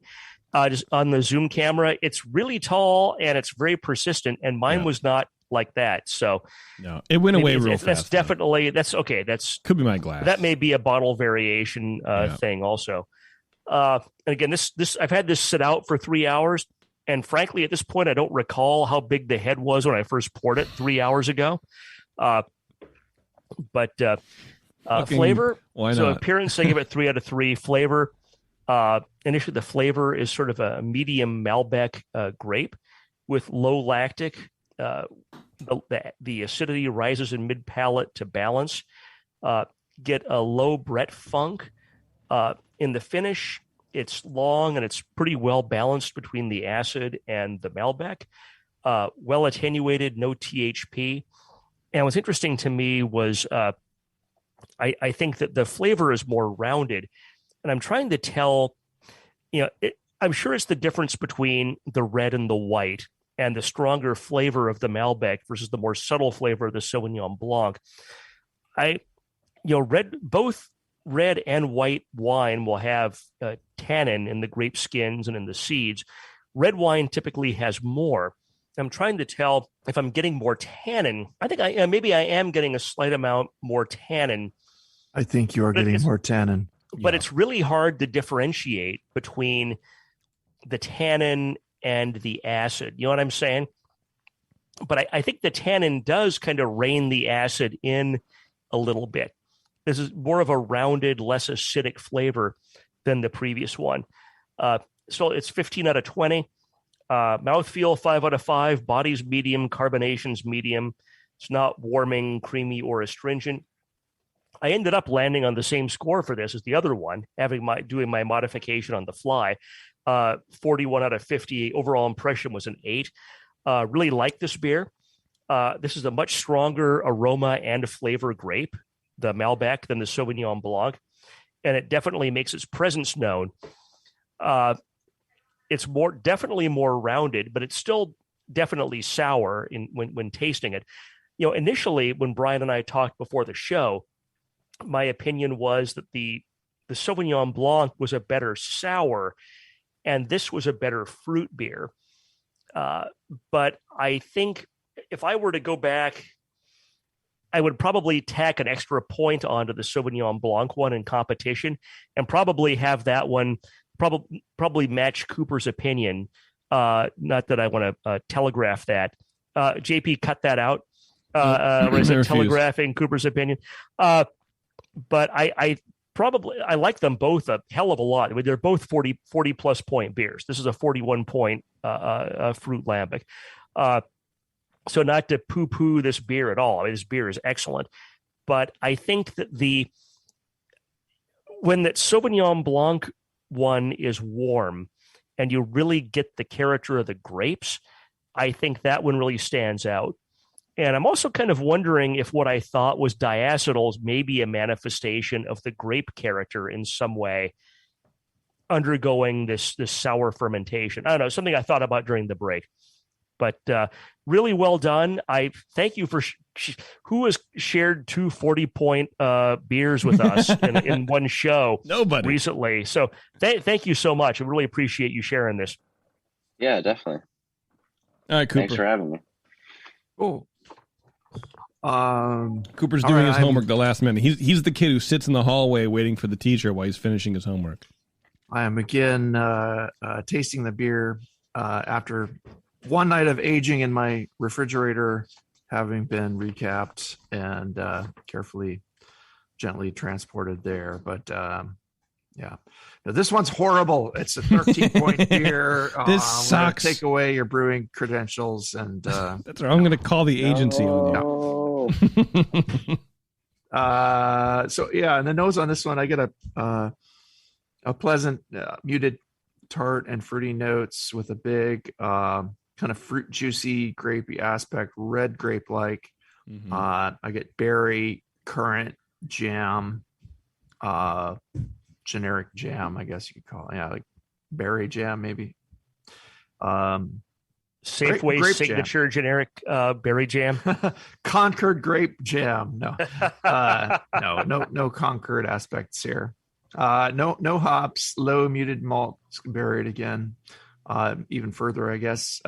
Speaker 6: Just on the Zoom camera, it's really tall and it's very persistent, and mine was not like that. So
Speaker 4: no, it went away real fast.
Speaker 6: That's definitely okay. That's
Speaker 4: could be my glass.
Speaker 6: That may be a bottle variation thing also. And again, this I've had this sit out for 3 hours, and frankly, at this point, I don't recall how big the head was when I first poured it 3 hours ago. But flavor.
Speaker 4: Why
Speaker 6: so
Speaker 4: not?
Speaker 6: Appearance, I give it 3 out of 3. Flavor. Initially, the flavor is sort of a medium Malbec grape with low lactic. The acidity rises in mid palate to balance. Get a low Brett funk. In the finish, it's long and it's pretty well balanced between the acid and the Malbec. Well attenuated, no THP. And what's interesting to me was I think that the flavor is more rounded. And I'm trying to tell, I'm sure it's the difference between the red and the white and the stronger flavor of the Malbec versus the more subtle flavor of the Sauvignon Blanc. Both red and white wine will have tannin in the grape skins and in the seeds. Red wine typically has more. I'm trying to tell if I'm getting more tannin. I think I am getting a slight amount more tannin.
Speaker 5: I think you are getting more tannin.
Speaker 6: But it's really hard to differentiate between the tannin and the acid. You know what I'm saying? But I think the tannin does kind of rein the acid in a little bit. This is more of a rounded, less acidic flavor than the previous one. So it's 15 out of 20. Mouthfeel, 5 out of 5. Body's medium. Carbonation's medium. It's not warming, creamy, or astringent. I ended up landing on the same score for this as the other one, doing my modification on the fly. 41 out of 50. Overall impression was an 8. Really like this beer. This is a much stronger aroma and flavor grape, the Malbec, than the Sauvignon Blanc, and it definitely makes its presence known. It's definitely more rounded, but it's still definitely sour when tasting it. Initially when Brian and I talked before the show, my opinion was that the Sauvignon Blanc was a better sour, and this was a better fruit beer. But I think if I were to go back, I would probably tack an extra point onto the Sauvignon Blanc one in competition, and probably have that one probably match Cooper's opinion. Not that I want to telegraph that. JP, cut that out. Or is it telegraphing Cooper's opinion? But I like them both a hell of a lot. I mean, they're both 40 plus point beers. This is a 41 point fruit lambic. So not to poo-poo this beer at all. I mean, this beer is excellent. But I think that when that Sauvignon Blanc one is warm and you really get the character of the grapes, I think that one really stands out. And I'm also kind of wondering if what I thought was diacetals may be a manifestation of the grape character in some way, undergoing this sour fermentation. I don't know, something I thought about during the break. But really well done. I thank you for who has shared 2 40-point beers with us in one show.
Speaker 4: Nobody
Speaker 6: recently. So thank you so much. I really appreciate you sharing this.
Speaker 7: Yeah, definitely.
Speaker 4: All right, Cooper.
Speaker 7: Thanks for having me.
Speaker 5: Oh.
Speaker 4: Cooper's doing his homework the last minute. He's the kid who sits in the hallway waiting for the teacher while he's finishing his homework.
Speaker 5: I am again tasting the beer after one night of aging in my refrigerator, having been recapped and carefully, gently transported there. But yeah, now, this one's horrible. It's a 13-point beer.
Speaker 4: This sucks.
Speaker 5: Take away your brewing credentials, and
Speaker 4: that's right. I'm going to call the agency on you.
Speaker 5: So yeah, and the nose on this one, I get a pleasant muted tart and fruity notes with a big kind of fruit juicy grapey aspect, red grape like.
Speaker 4: Mm-hmm.
Speaker 5: I get berry, currant, jam, generic jam, I guess you could call it. Yeah, like berry jam maybe.
Speaker 6: Safeway
Speaker 5: grape
Speaker 6: signature generic berry jam.
Speaker 5: Concord grape jam. No, no Concord aspects here. No hops, low muted malt buried again. Even further, I guess.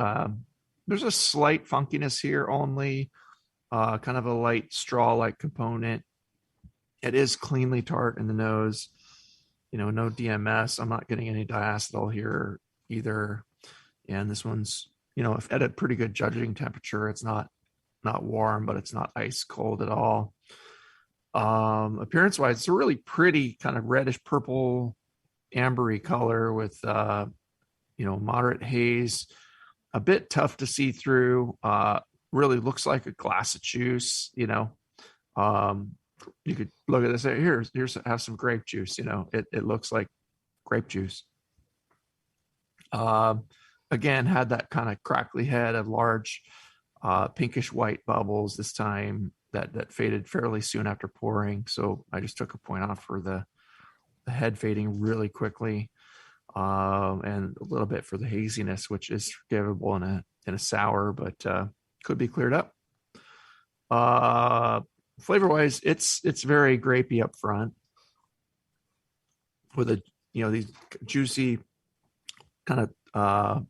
Speaker 5: There's a slight funkiness here only, kind of a light straw-like component. It is cleanly tart in the nose. No DMS. I'm not getting any diacetyl here either. And this one's, at a pretty good judging temperature. It's not warm, but it's not ice cold at all. Appearance wise, it's a really pretty kind of reddish purple, ambery color with, moderate haze, a bit tough to see through. Really looks like a glass of juice. You could look at this. Here's have some grape juice. It looks like grape juice. Again, had that kind of crackly head of large pinkish white bubbles this time that faded fairly soon after pouring. So I just took a point off for the head fading really quickly, and a little bit for the haziness, which is forgivable in a sour, but could be cleared up. Flavor wise, it's very grapey up front with these juicy kind of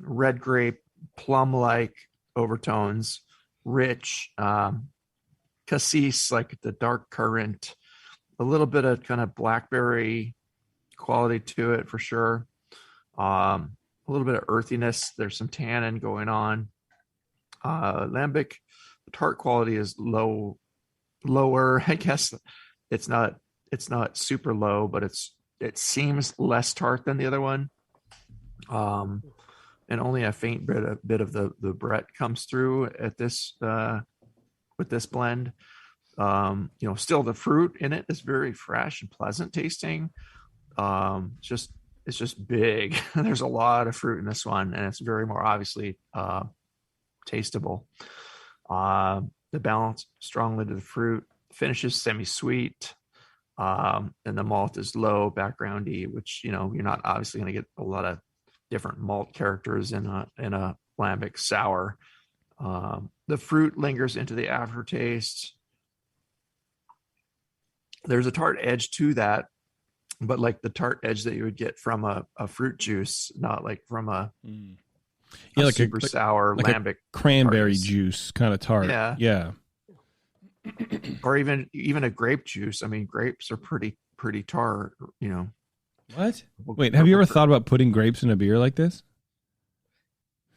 Speaker 5: red grape plum like overtones, rich, cassis like the dark currant, a little bit of kind of blackberry quality to it for sure. A little bit of earthiness. There's some tannin going on. Lambic, the tart quality is lower. I guess it's not super low, but it seems less tart than the other one. And only a faint bit of the Brett comes through at this with this blend. Still the fruit in it is very fresh and pleasant tasting. It's just big. There's a lot of fruit in this one, and it's very more obviously tasteable. The balance strongly to the fruit, finishes semi-sweet, and the malt is low, backgroundy, which you're not obviously going to get a lot of different malt characters in a lambic sour. The fruit lingers into the aftertaste. There's a tart edge to that, but like the tart edge that you would get from a fruit juice, not like from a
Speaker 4: like
Speaker 5: super sour
Speaker 4: like
Speaker 5: lambic
Speaker 4: cranberry
Speaker 5: tarts.
Speaker 4: Juice kind of tart. Yeah.
Speaker 5: Or even a grape juice. I mean, grapes are pretty tart.
Speaker 4: What? Wait, have you ever thought about putting grapes in a beer like this?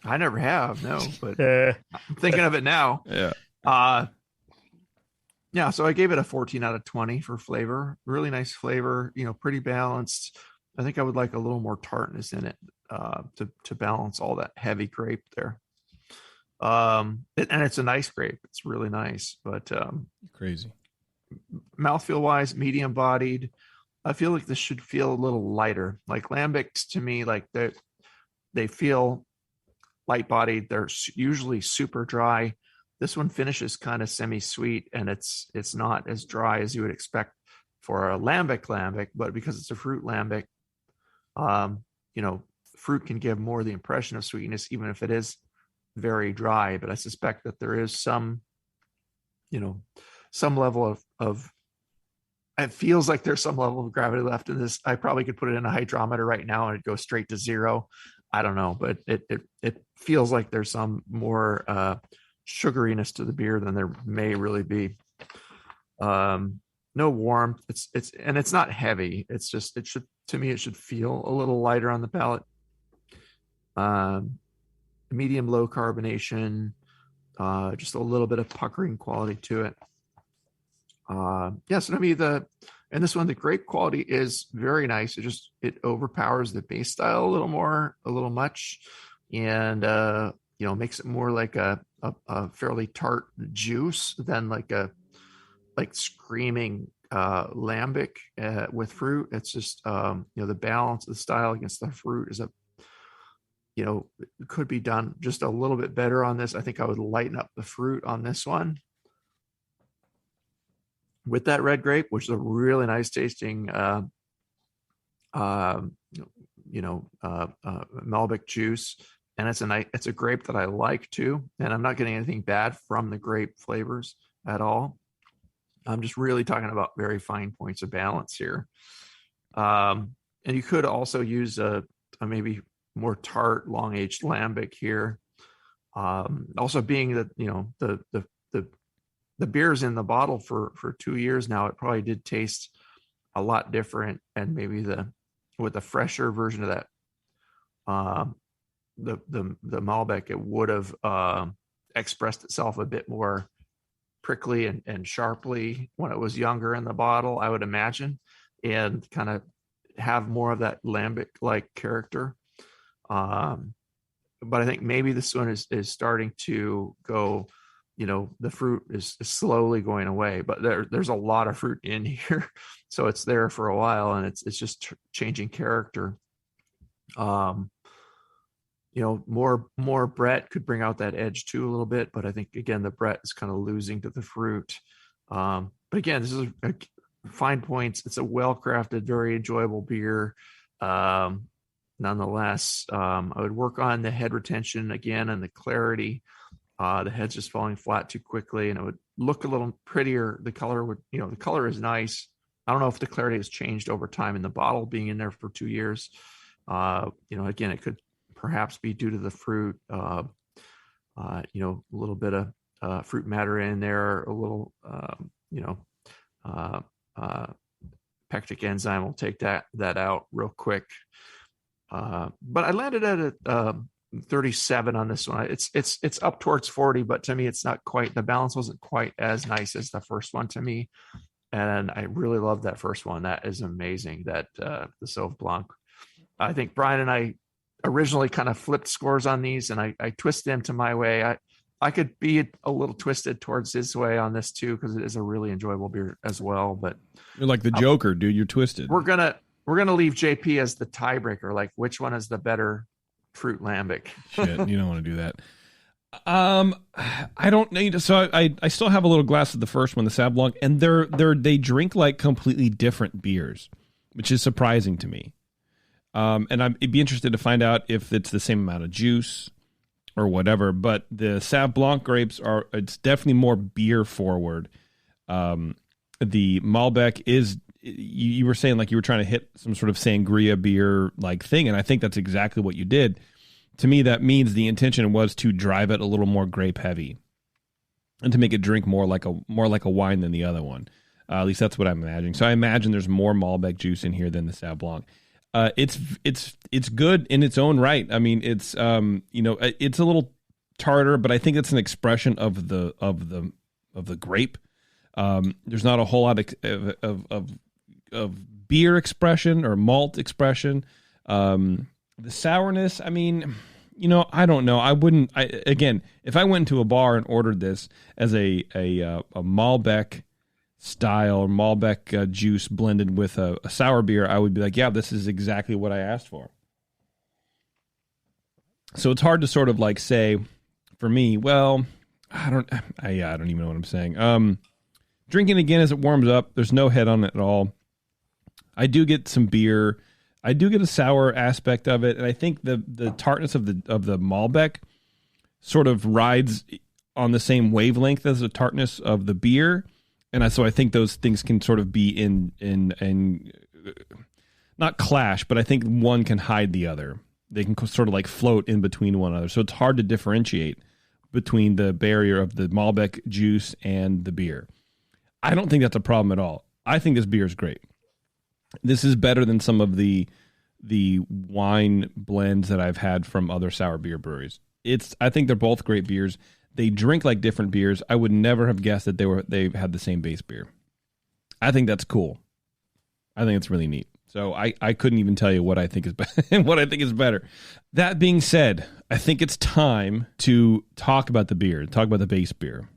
Speaker 5: I never have, no, but I'm thinking of it now.
Speaker 4: Yeah.
Speaker 5: So I gave it a 14 out of 20 for flavor. Really nice flavor, pretty balanced. I think I would like a little more tartness in it to balance all that heavy grape there. And it's a nice grape. It's really nice, but
Speaker 4: crazy.
Speaker 5: Mouthfeel wise, medium bodied. I feel like this should feel a little lighter. Like lambics to me, like they feel light bodied. They're usually super dry. This one finishes kind of semi-sweet, and it's not as dry as you would expect for a lambic, but because it's a fruit lambic, fruit can give more the impression of sweetness, even if it is very dry. But I suspect that there is some level of it feels like there's some level of gravity left in this. I probably could put it in a hydrometer right now and it'd go straight to zero. I don't know, but it feels like there's some more sugariness to the beer than there may really be. No warmth. It's not heavy. It should feel a little lighter on the palate. Medium low carbonation, just a little bit of puckering quality to it. So to me, and this one, the grape quality is very nice. It overpowers the base style a little much, and makes it more like a fairly tart juice than like screaming lambic with fruit. It's just the balance of the style against the fruit is could be done just a little bit better on this. I think I would lighten up the fruit on this one with that red grape, which is a really nice tasting Malbec juice, and it's a grape that I like too. And I'm not getting anything bad from the grape flavors at all. I'm just really talking about very fine points of balance here. And you could also use a maybe more tart, long aged lambic here. Also, being that the beer's in the bottle for 2 years now, it probably did taste a lot different, and maybe with the fresher version of that, the Malbec, it would have expressed itself a bit more prickly and sharply when it was younger in the bottle, I would imagine, and kind of have more of that lambic like character. But I think maybe this one is starting to go, the fruit is slowly going away, but there's a lot of fruit in here. So it's there for a while, and it's just changing character. More Brett could bring out that edge too a little bit, but I think again, the Brett is kind of losing to the fruit. But again, this is fine points. It's a well-crafted, very enjoyable beer. Nonetheless, I would work on the head retention again and the clarity. The head's just falling flat too quickly, and it would look a little prettier. The color the color is nice. I don't know if the clarity has changed over time in the bottle being in there for 2 years. Again, it could perhaps be due to the fruit, a little bit of fruit matter in there, a little, pectic enzyme will take that out real quick. But I landed at a 37 on this one. It's up towards 40, but to me, it's not quite, the balance wasn't quite as nice as the first one to me. And I really love that first one. That is amazing. That the Sauvignon Blanc. I think Brian and I originally kind of flipped scores on these, and I twisted them to my way. I could be a little twisted towards his way on this too, because it is a really enjoyable beer as well. But
Speaker 4: you're like the Joker, dude. You're twisted.
Speaker 5: We're gonna leave JP as the tiebreaker. Like, which one is the better fruit lambic?
Speaker 4: Shit, you don't want to do that. I don't need. So I still have a little glass of the first one, the Sauvignon Blanc, and they drink like completely different beers, which is surprising to me. And I'd be interested to find out if it's the same amount of juice or whatever. But the Sauvignon Blanc grapes it's definitely more beer forward. The Malbec is. You were saying like you were trying to hit some sort of sangria beer like thing, and I think that's exactly what you did. To me, that means the intention was to drive it a little more grape heavy, and to make it drink more like a wine than the other one. At least that's what I'm imagining. So I imagine there's more Malbec juice in here than the Sauvignon Blanc. It's good in its own right. I mean, it's it's a little tartar, but I think it's an expression of the grape. There's not a whole lot of beer expression or malt expression. The sourness, I mean, I don't know. I wouldn't. Again, if I went into a bar and ordered this as a Malbec style Malbec juice blended with a sour beer, I would be like, yeah, this is exactly what I asked for. So it's hard to sort of like say for me, well, I don't even know what I'm saying. Drinking again as it warms up, there's no head on it at all. I do get some beer. I do get a sour aspect of it, and I think the tartness of the Malbec sort of rides on the same wavelength as the tartness of the beer, and so I think those things can sort of be in not clash, but I think one can hide the other. They can sort of like float in between one another, so it's hard to differentiate between the barrier of the Malbec juice and the beer. I don't think that's a problem at all. I think this beer is great. This is better than some of the wine blends that I've had from other sour beer breweries. I think they're both great beers. They drink like different beers. I would never have guessed that they had the same base beer. I think that's cool. I think it's really neat. So I couldn't even tell you what I think is what I think is better. That being said, I think it's time to talk about the beer, talk about the base beer.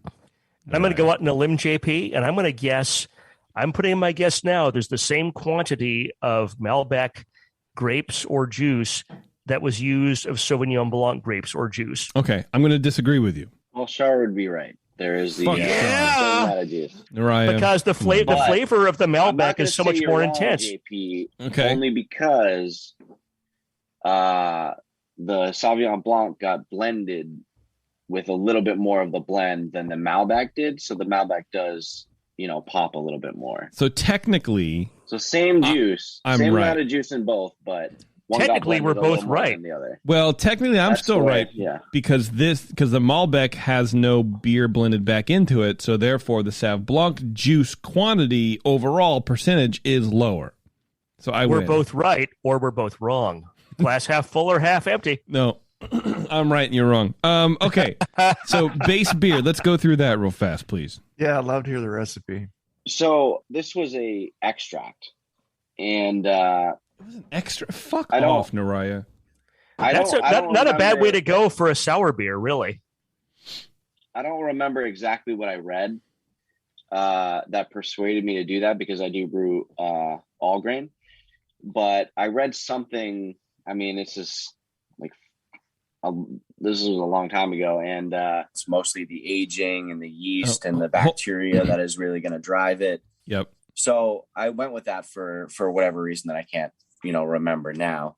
Speaker 6: I'm going to go out on a limb, JP, and I'm going to guess. I'm putting in my guess now. There's the same quantity of Malbec grapes or juice that was used of Sauvignon Blanc grapes or juice.
Speaker 4: Okay, I'm going to disagree with you.
Speaker 7: Well, Char would be right. There is the same amount of juice.
Speaker 4: Neriah.
Speaker 6: Because the flavor of the Malbec is so much more intense.
Speaker 7: JP,
Speaker 4: okay.
Speaker 7: Only because the Sauvignon Blanc got blended with a little bit more of the blend than the Malbec did. So the Malbec does, pop a little bit more.
Speaker 4: So technically,
Speaker 7: so same juice, same
Speaker 4: right.
Speaker 7: amount of juice in both, but
Speaker 6: technically we're both right.
Speaker 7: The other.
Speaker 4: Well, technically I'm still right, because the Malbec has no beer blended back into it, so therefore the Sauv Blanc juice quantity overall percentage is lower. So we're
Speaker 6: both right, or we're both wrong. Glass half full or half empty.
Speaker 4: No, I'm right and you're wrong. Okay, so base beer. Let's go through that real fast, please.
Speaker 5: Yeah, I'd love to hear the recipe.
Speaker 7: So this was a extract, and
Speaker 4: it was an extra. Fuck off, Neriah.
Speaker 6: That's not a bad way to go for a sour beer, really.
Speaker 7: I don't remember exactly what I read that persuaded me to do that, because I do brew all grain. But I read something. I mean, it's just like this was a long time ago, and it's mostly the aging and the yeast and the bacteria that is really going to drive it.
Speaker 4: Yep.
Speaker 7: So I went with that for whatever reason that I can't, remember now.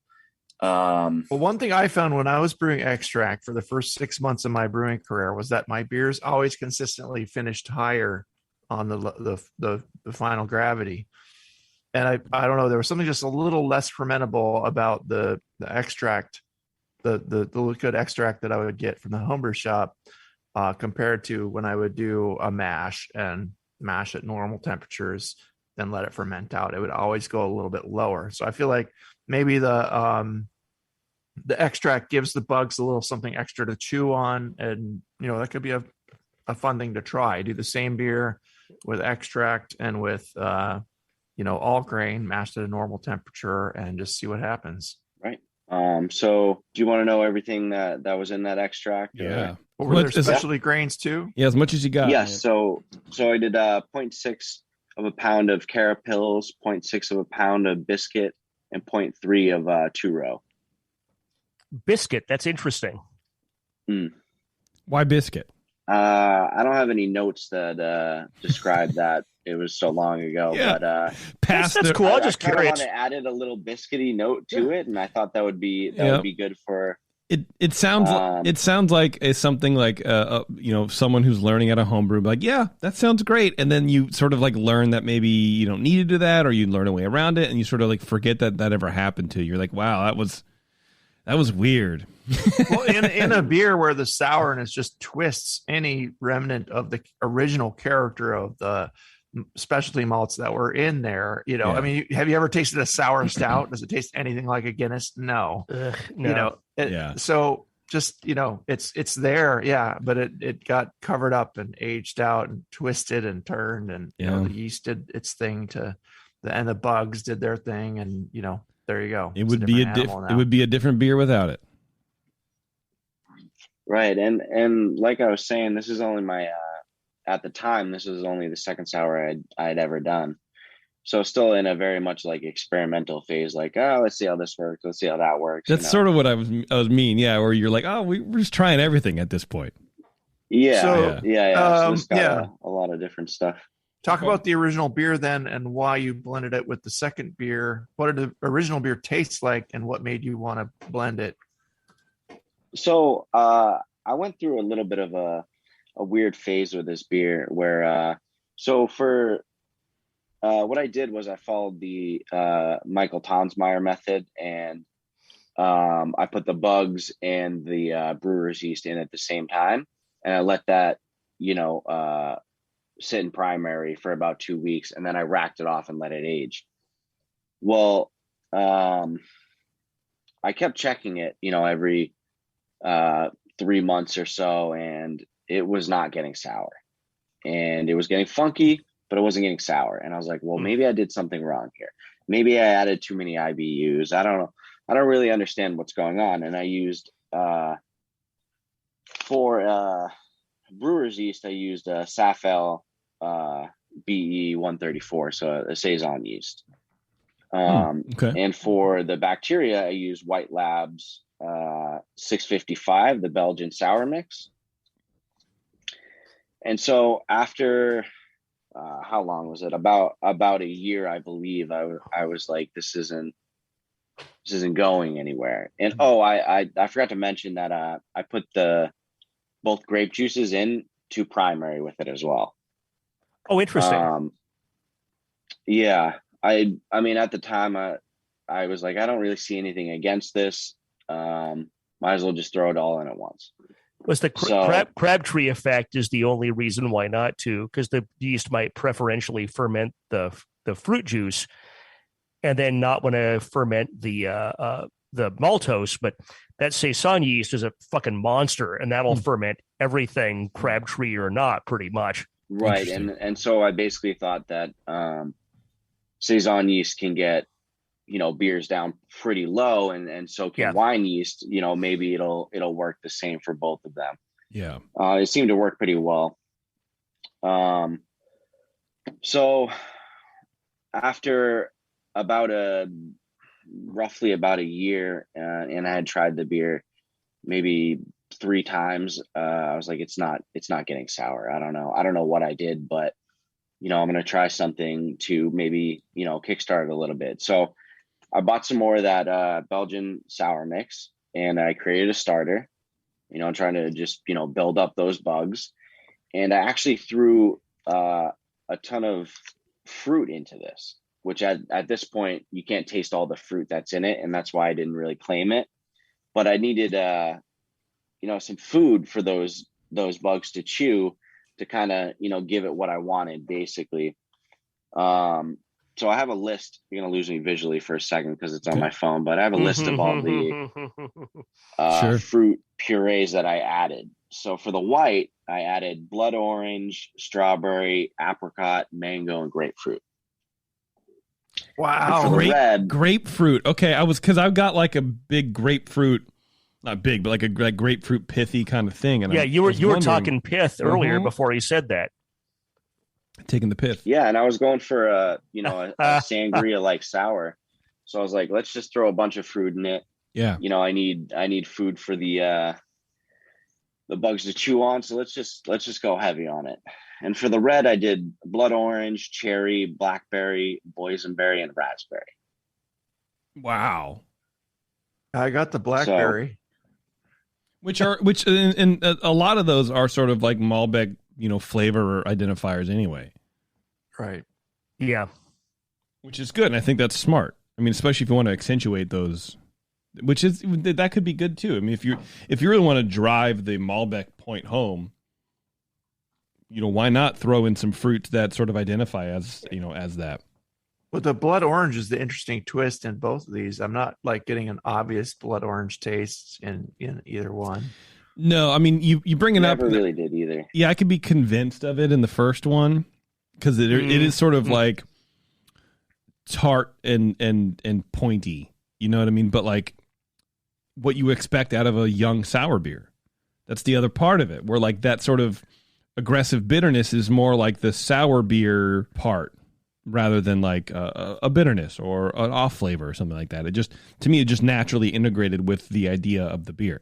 Speaker 5: Well, one thing I found when I was brewing extract for the first 6 months of my brewing career was that my beers always consistently finished higher on the final gravity. And I don't know, there was something just a little less fermentable about the extract, the liquid extract that I would get from the homebrew shop compared to when I would do a mash and mash at normal temperatures, then let it ferment out. It would always go a little bit lower. So I feel like maybe the extract gives the bugs a little something extra to chew on, and that could be a fun thing to try. Do the same beer with extract and with all grain mashed at a normal temperature and just see what happens.
Speaker 7: Right. So do you want to know everything that was in that extract?
Speaker 4: Yeah.
Speaker 5: Or were there specialty grains too?
Speaker 4: Yeah, as much as you got.
Speaker 7: Yes. So I did 0.6 of a pound of carapils, 0.6 of a pound of biscuit, and 0.3 of two-row.
Speaker 6: Biscuit. That's interesting.
Speaker 4: Why biscuit?
Speaker 7: I don't have any notes that describe that. It was so long ago,
Speaker 4: yeah.
Speaker 7: but
Speaker 6: that's cool. I'm just curious.
Speaker 7: I added a little biscuity note to it, and I thought that would be good for.
Speaker 4: It sounds like it's something like someone who's learning at a homebrew, like, yeah, that sounds great, and then you sort of like learn that maybe you don't need to do that, or you learn a way around it, and you sort of like forget that ever happened to you. You're like, wow, that was weird.
Speaker 5: Well, in a beer where the sourness just twists any remnant of the original character of the specialty malts that were in there,
Speaker 4: Yeah.
Speaker 5: I mean, have you ever tasted a sour stout? Does it taste anything like a Guinness? No.
Speaker 6: No.
Speaker 5: So just, it's there. Yeah. But it got covered up and aged out and twisted and turned, and, the yeast did its thing and the bugs did their thing. And, there you go.
Speaker 4: It would be a different beer without it.
Speaker 7: Right. And like I was saying, this is only my, at the time, this was only the second sour I'd ever done. So still in a very much like experimental phase, like, oh, let's see how this works. Let's see how that works.
Speaker 4: That's sort of what I was mean. Yeah. Where you're like, oh, we're just trying everything at this point.
Speaker 7: Yeah.
Speaker 5: So,
Speaker 7: So it's got a lot of different stuff.
Speaker 5: Talk about the original beer then, and why you blended it with the second beer. What did the original beer taste like, and what made you want to blend it?
Speaker 7: So I went through a little bit of a weird phase with this beer where what I did was I followed the Michael Tonsmeyer method, and I put the bugs and the brewer's yeast in at the same time, and I let that sit in primary for about 2 weeks, and then I racked it off and let it age. Well, I kept checking it every 3 months or so, and it was not getting sour, and it was getting funky, but it wasn't getting sour. And I was like, well, maybe I did something wrong here. Maybe I added too many IBUs. I don't know. I don't really understand what's going on. And I used for brewer's yeast, I used Safel BE 134, so a Saison yeast.
Speaker 4: Okay.
Speaker 7: And for the bacteria, I used White Labs 655, the Belgian sour mix. And so after how long was it? About a year, I believe. I was like, this isn't this isn't going anywhere. And I forgot to mention that I put both grape juices in to primary with it as well.
Speaker 6: Oh, interesting.
Speaker 7: Yeah. I mean, at the time I was like, I don't really see anything against this. Might as well just throw it all in at once.
Speaker 6: Was the Crabtree effect is the only reason why not to, because the yeast might preferentially ferment the fruit juice and then not want to ferment the maltose, but that Saison yeast is a fucking monster, and that'll ferment everything, Crabtree or not, pretty much.
Speaker 7: Right, and so I basically thought that Saison yeast can get, beers down pretty low, and so can wine yeast. Maybe it'll work the same for both of them.
Speaker 4: Yeah,
Speaker 7: it seemed to work pretty well. So after roughly about a year, and I had tried the beer maybe 3 times, I was like, it's not getting sour. I don't know what I did, but I'm going to try something to maybe kickstart it a little bit. So I bought some more of that Belgian sour mix, and I created a starter, trying to just build up those bugs. And I actually threw a ton of fruit into this, which at this point you can't taste all the fruit that's in it, and that's why I didn't really claim it. But I needed some food for those bugs to chew, to kind of give it what I wanted, basically. So I have a list. You're gonna lose me visually for a second because it's on my phone, but I have a list of all the fruit purees that I added. So for the white, I added blood orange, strawberry, apricot, mango, and grapefruit.
Speaker 5: Wow.
Speaker 7: For the red,
Speaker 4: grapefruit. Okay, because I've got like a big grapefruit, not big, but like a grapefruit pithy kind of thing. And
Speaker 6: you were talking pith earlier before he said that.
Speaker 4: Taking the pith.
Speaker 7: Yeah, and I was going for a sangria like sour. So I was like, let's just throw a bunch of fruit in it.
Speaker 4: Yeah.
Speaker 7: I need food for the bugs to chew on, so let's just go heavy on it. And for the red, I did blood orange, cherry, blackberry, boysenberry, and raspberry.
Speaker 4: Wow.
Speaker 5: I got the blackberry.
Speaker 4: So, which a lot of those are sort of like Malbec, flavor identifiers anyway.
Speaker 5: Right.
Speaker 6: Yeah.
Speaker 4: Which is good. And I think that's smart. I mean, especially if you want to accentuate those, that could be good too. I mean, if you really want to drive the Malbec point home, why not throw in some fruits that sort of identify as that?
Speaker 5: Well, the blood orange is the interesting twist in both of these. I'm not like getting an obvious blood orange taste in either one.
Speaker 4: No, I mean, you bring it up.
Speaker 7: Never really did either.
Speaker 4: Yeah, I could be convinced of it in the first one because it is sort of like tart and pointy. You know what I mean? But like what you expect out of a young sour beer. That's the other part of it, where like that sort of aggressive bitterness is more like the sour beer part rather than like a bitterness or an off flavor or something like that. To me, it just naturally integrated with the idea of the beer.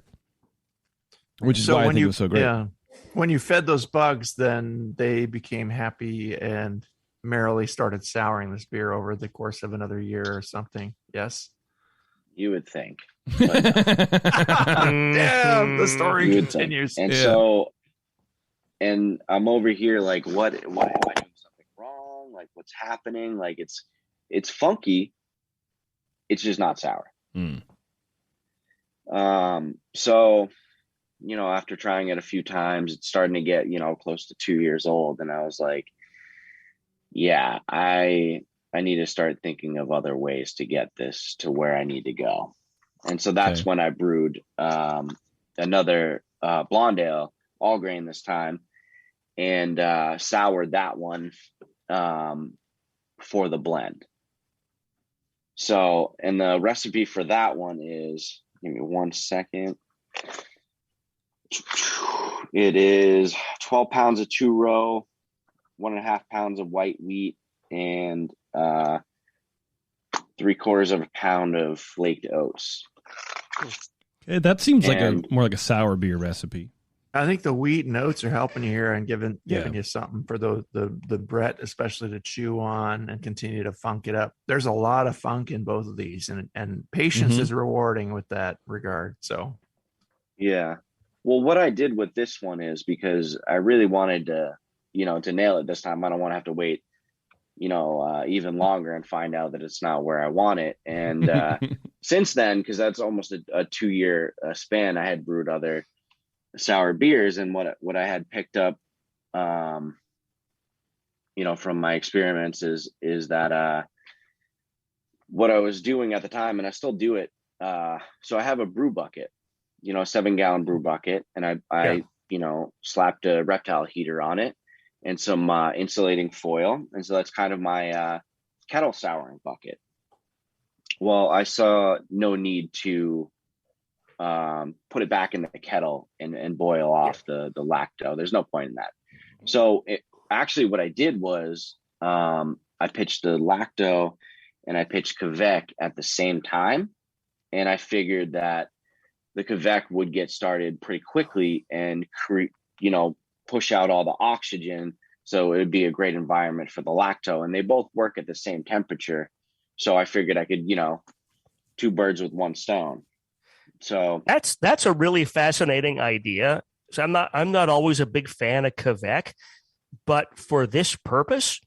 Speaker 4: Which is why I think it was so great. Yeah.
Speaker 5: When you fed those bugs, then they became happy and merrily started souring this beer over the course of another year or something. Yes?
Speaker 7: You would think.
Speaker 5: Damn, the story continues.
Speaker 7: And so, and I'm over here like, what am I doing something wrong? Like, what's happening? Like, it's funky. It's just not sour. So, after trying it a few times, it's starting to get, close to 2 years old. And I was like, yeah, I need to start thinking of other ways to get this to where I need to go. And so that's when I brewed another blonde ale, all grain this time, and soured that one for the blend. So, and the recipe for that one is, give me 1 second. It is 12 pounds of 2-row, 1.5 pounds of white wheat, and 3/4 pound of flaked oats.
Speaker 4: Okay, that seems like more like a sour beer recipe.
Speaker 5: I think the wheat and oats are helping you here and giving you something for the Brett, especially to chew on and continue to funk it up. There's a lot of funk in both of these, and patience is rewarding with that regard. So,
Speaker 7: yeah. Well, what I did with this one is because I really wanted to, to nail it this time. I don't want to have to wait, even longer and find out that it's not where I want it. And since then, because that's almost a 2-year span, I had brewed other sour beers, and what I had picked up, from my experiments is that what I was doing at the time, and I still do it. So I have a brew bucket, a 7-gallon brew bucket, and I slapped a reptile heater on it and some insulating foil, and so that's kind of my kettle souring bucket. Well, I saw no need to put it back in the kettle and boil off the lacto. There's no point in that. So actually what I did was I pitched the lacto and I pitched Quebec at the same time. And I figured that the Quebec would get started pretty quickly and push out all the oxygen. So it would be a great environment for the lacto, and they both work at the same temperature. So I figured I could, 2 birds with 1 stone. So
Speaker 6: that's a really fascinating idea. So I'm not always a big fan of Quebec, but for this purpose,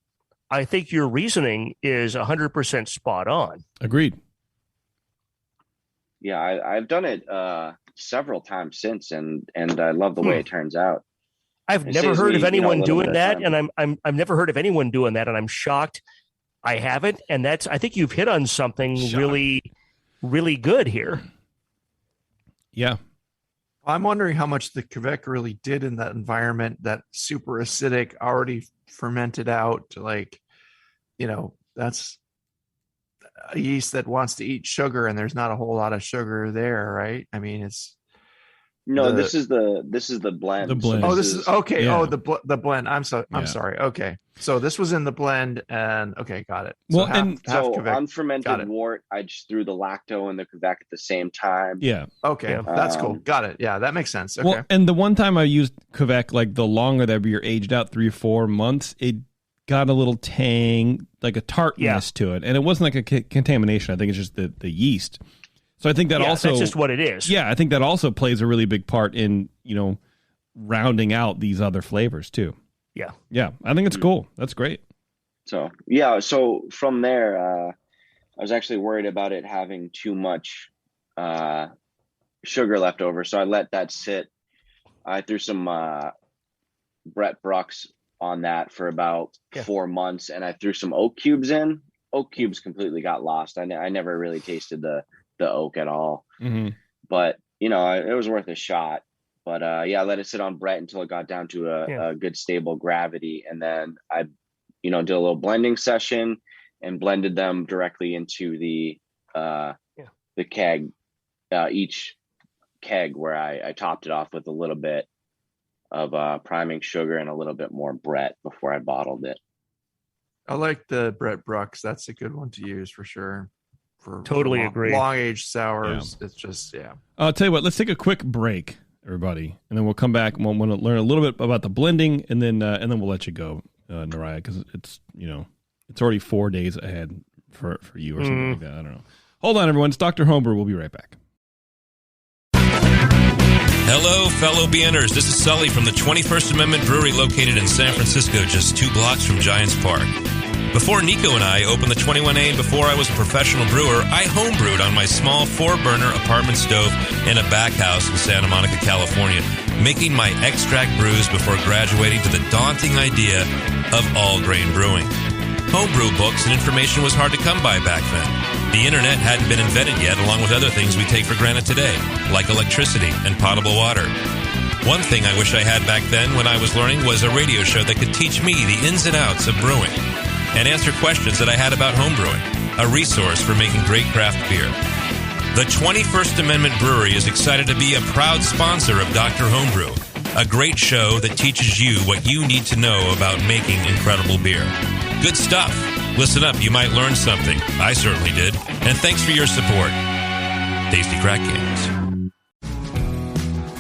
Speaker 6: I think your reasoning is 100% spot on.
Speaker 4: Agreed.
Speaker 7: Yeah, I've done it several times since, and I love the way it turns out.
Speaker 6: I've never heard of anyone doing that, and I've never heard of anyone doing that, and I'm shocked I haven't. And I think you've hit on something really, really good here.
Speaker 4: Yeah.
Speaker 5: I'm wondering how much the Quebec really did in that environment, that super acidic, already fermented out, that's a yeast that wants to eat sugar, and there's not a whole lot of sugar there, right? I mean, this is the blend.
Speaker 4: The blend.
Speaker 5: Oh, this is okay.
Speaker 4: Yeah.
Speaker 5: Oh, the blend. I'm sorry. Okay. So this was in the blend, and okay, got it.
Speaker 4: Well,
Speaker 5: half Quebec.
Speaker 7: Unfermented wort, I just threw the lacto and the Quebec at the same time.
Speaker 4: Yeah.
Speaker 5: Okay.
Speaker 6: Yeah.
Speaker 5: That's cool. Got it. Yeah, that makes sense. Okay.
Speaker 4: Well, and the one time I used Quebec, like the longer that beer aged out, 3 or 4 months, it got a little tang, like a tartness to it. And it wasn't like a contamination. I think it's just the yeast. So I think that also...
Speaker 6: that's just what it is.
Speaker 4: Yeah, I think that also plays a really big part in, rounding out these other flavors too.
Speaker 6: Yeah.
Speaker 4: Yeah, I think it's cool. That's great.
Speaker 7: So, yeah. So from there, I was actually worried about it having too much sugar left over. So I let that sit. I threw some Brett Brooks on that for about 4 months, and I threw some oak cubes in. Oak cubes completely got lost. I never really tasted the oak at all. Mm-hmm. But, it was worth a shot. But I let it sit on Brett until it got down to a good stable gravity. And then I, did a little blending session and blended them directly into the keg, each keg, where I topped it off with a little bit of priming sugar and a little bit more Brett before I bottled it.
Speaker 5: I like the Brett Brooks. That's a good one to use for sure.
Speaker 6: Totally agree.
Speaker 5: Long aged sours. Yeah. It's just,
Speaker 4: I'll tell you what, let's take a quick break, everybody, and then we'll come back and we'll want to learn a little bit about the blending, and then we'll let you go, Neriah, because it's it's already 4 days ahead for you or something like that. I don't know. Hold on, everyone. It's Dr. Homebrew. We'll be right back.
Speaker 3: Hello, fellow BNers. This is Sully from the 21st Amendment Brewery located in San Francisco, just 2 blocks from Giants Park. Before Nico and I opened the 21A and before I was a professional brewer, I homebrewed on my small 4-burner apartment stove in a back house in Santa Monica, California, making my extract brews before graduating to the daunting idea of all-grain brewing. Homebrew books and information was hard to come by back then. The internet hadn't been invented yet, along with other things we take for granted today, like electricity and potable water. One thing I wish I had back then when I was learning was a radio show that could teach me the ins and outs of brewing and answer questions that I had about homebrewing, a resource for making great craft beer. The 21st Amendment Brewery is excited to be a proud sponsor of Dr. Homebrew, a great show that teaches you what you need to know about making incredible beer. Good stuff. Listen up, you might learn something. I certainly did. And thanks for your support. Tasty Crack Games.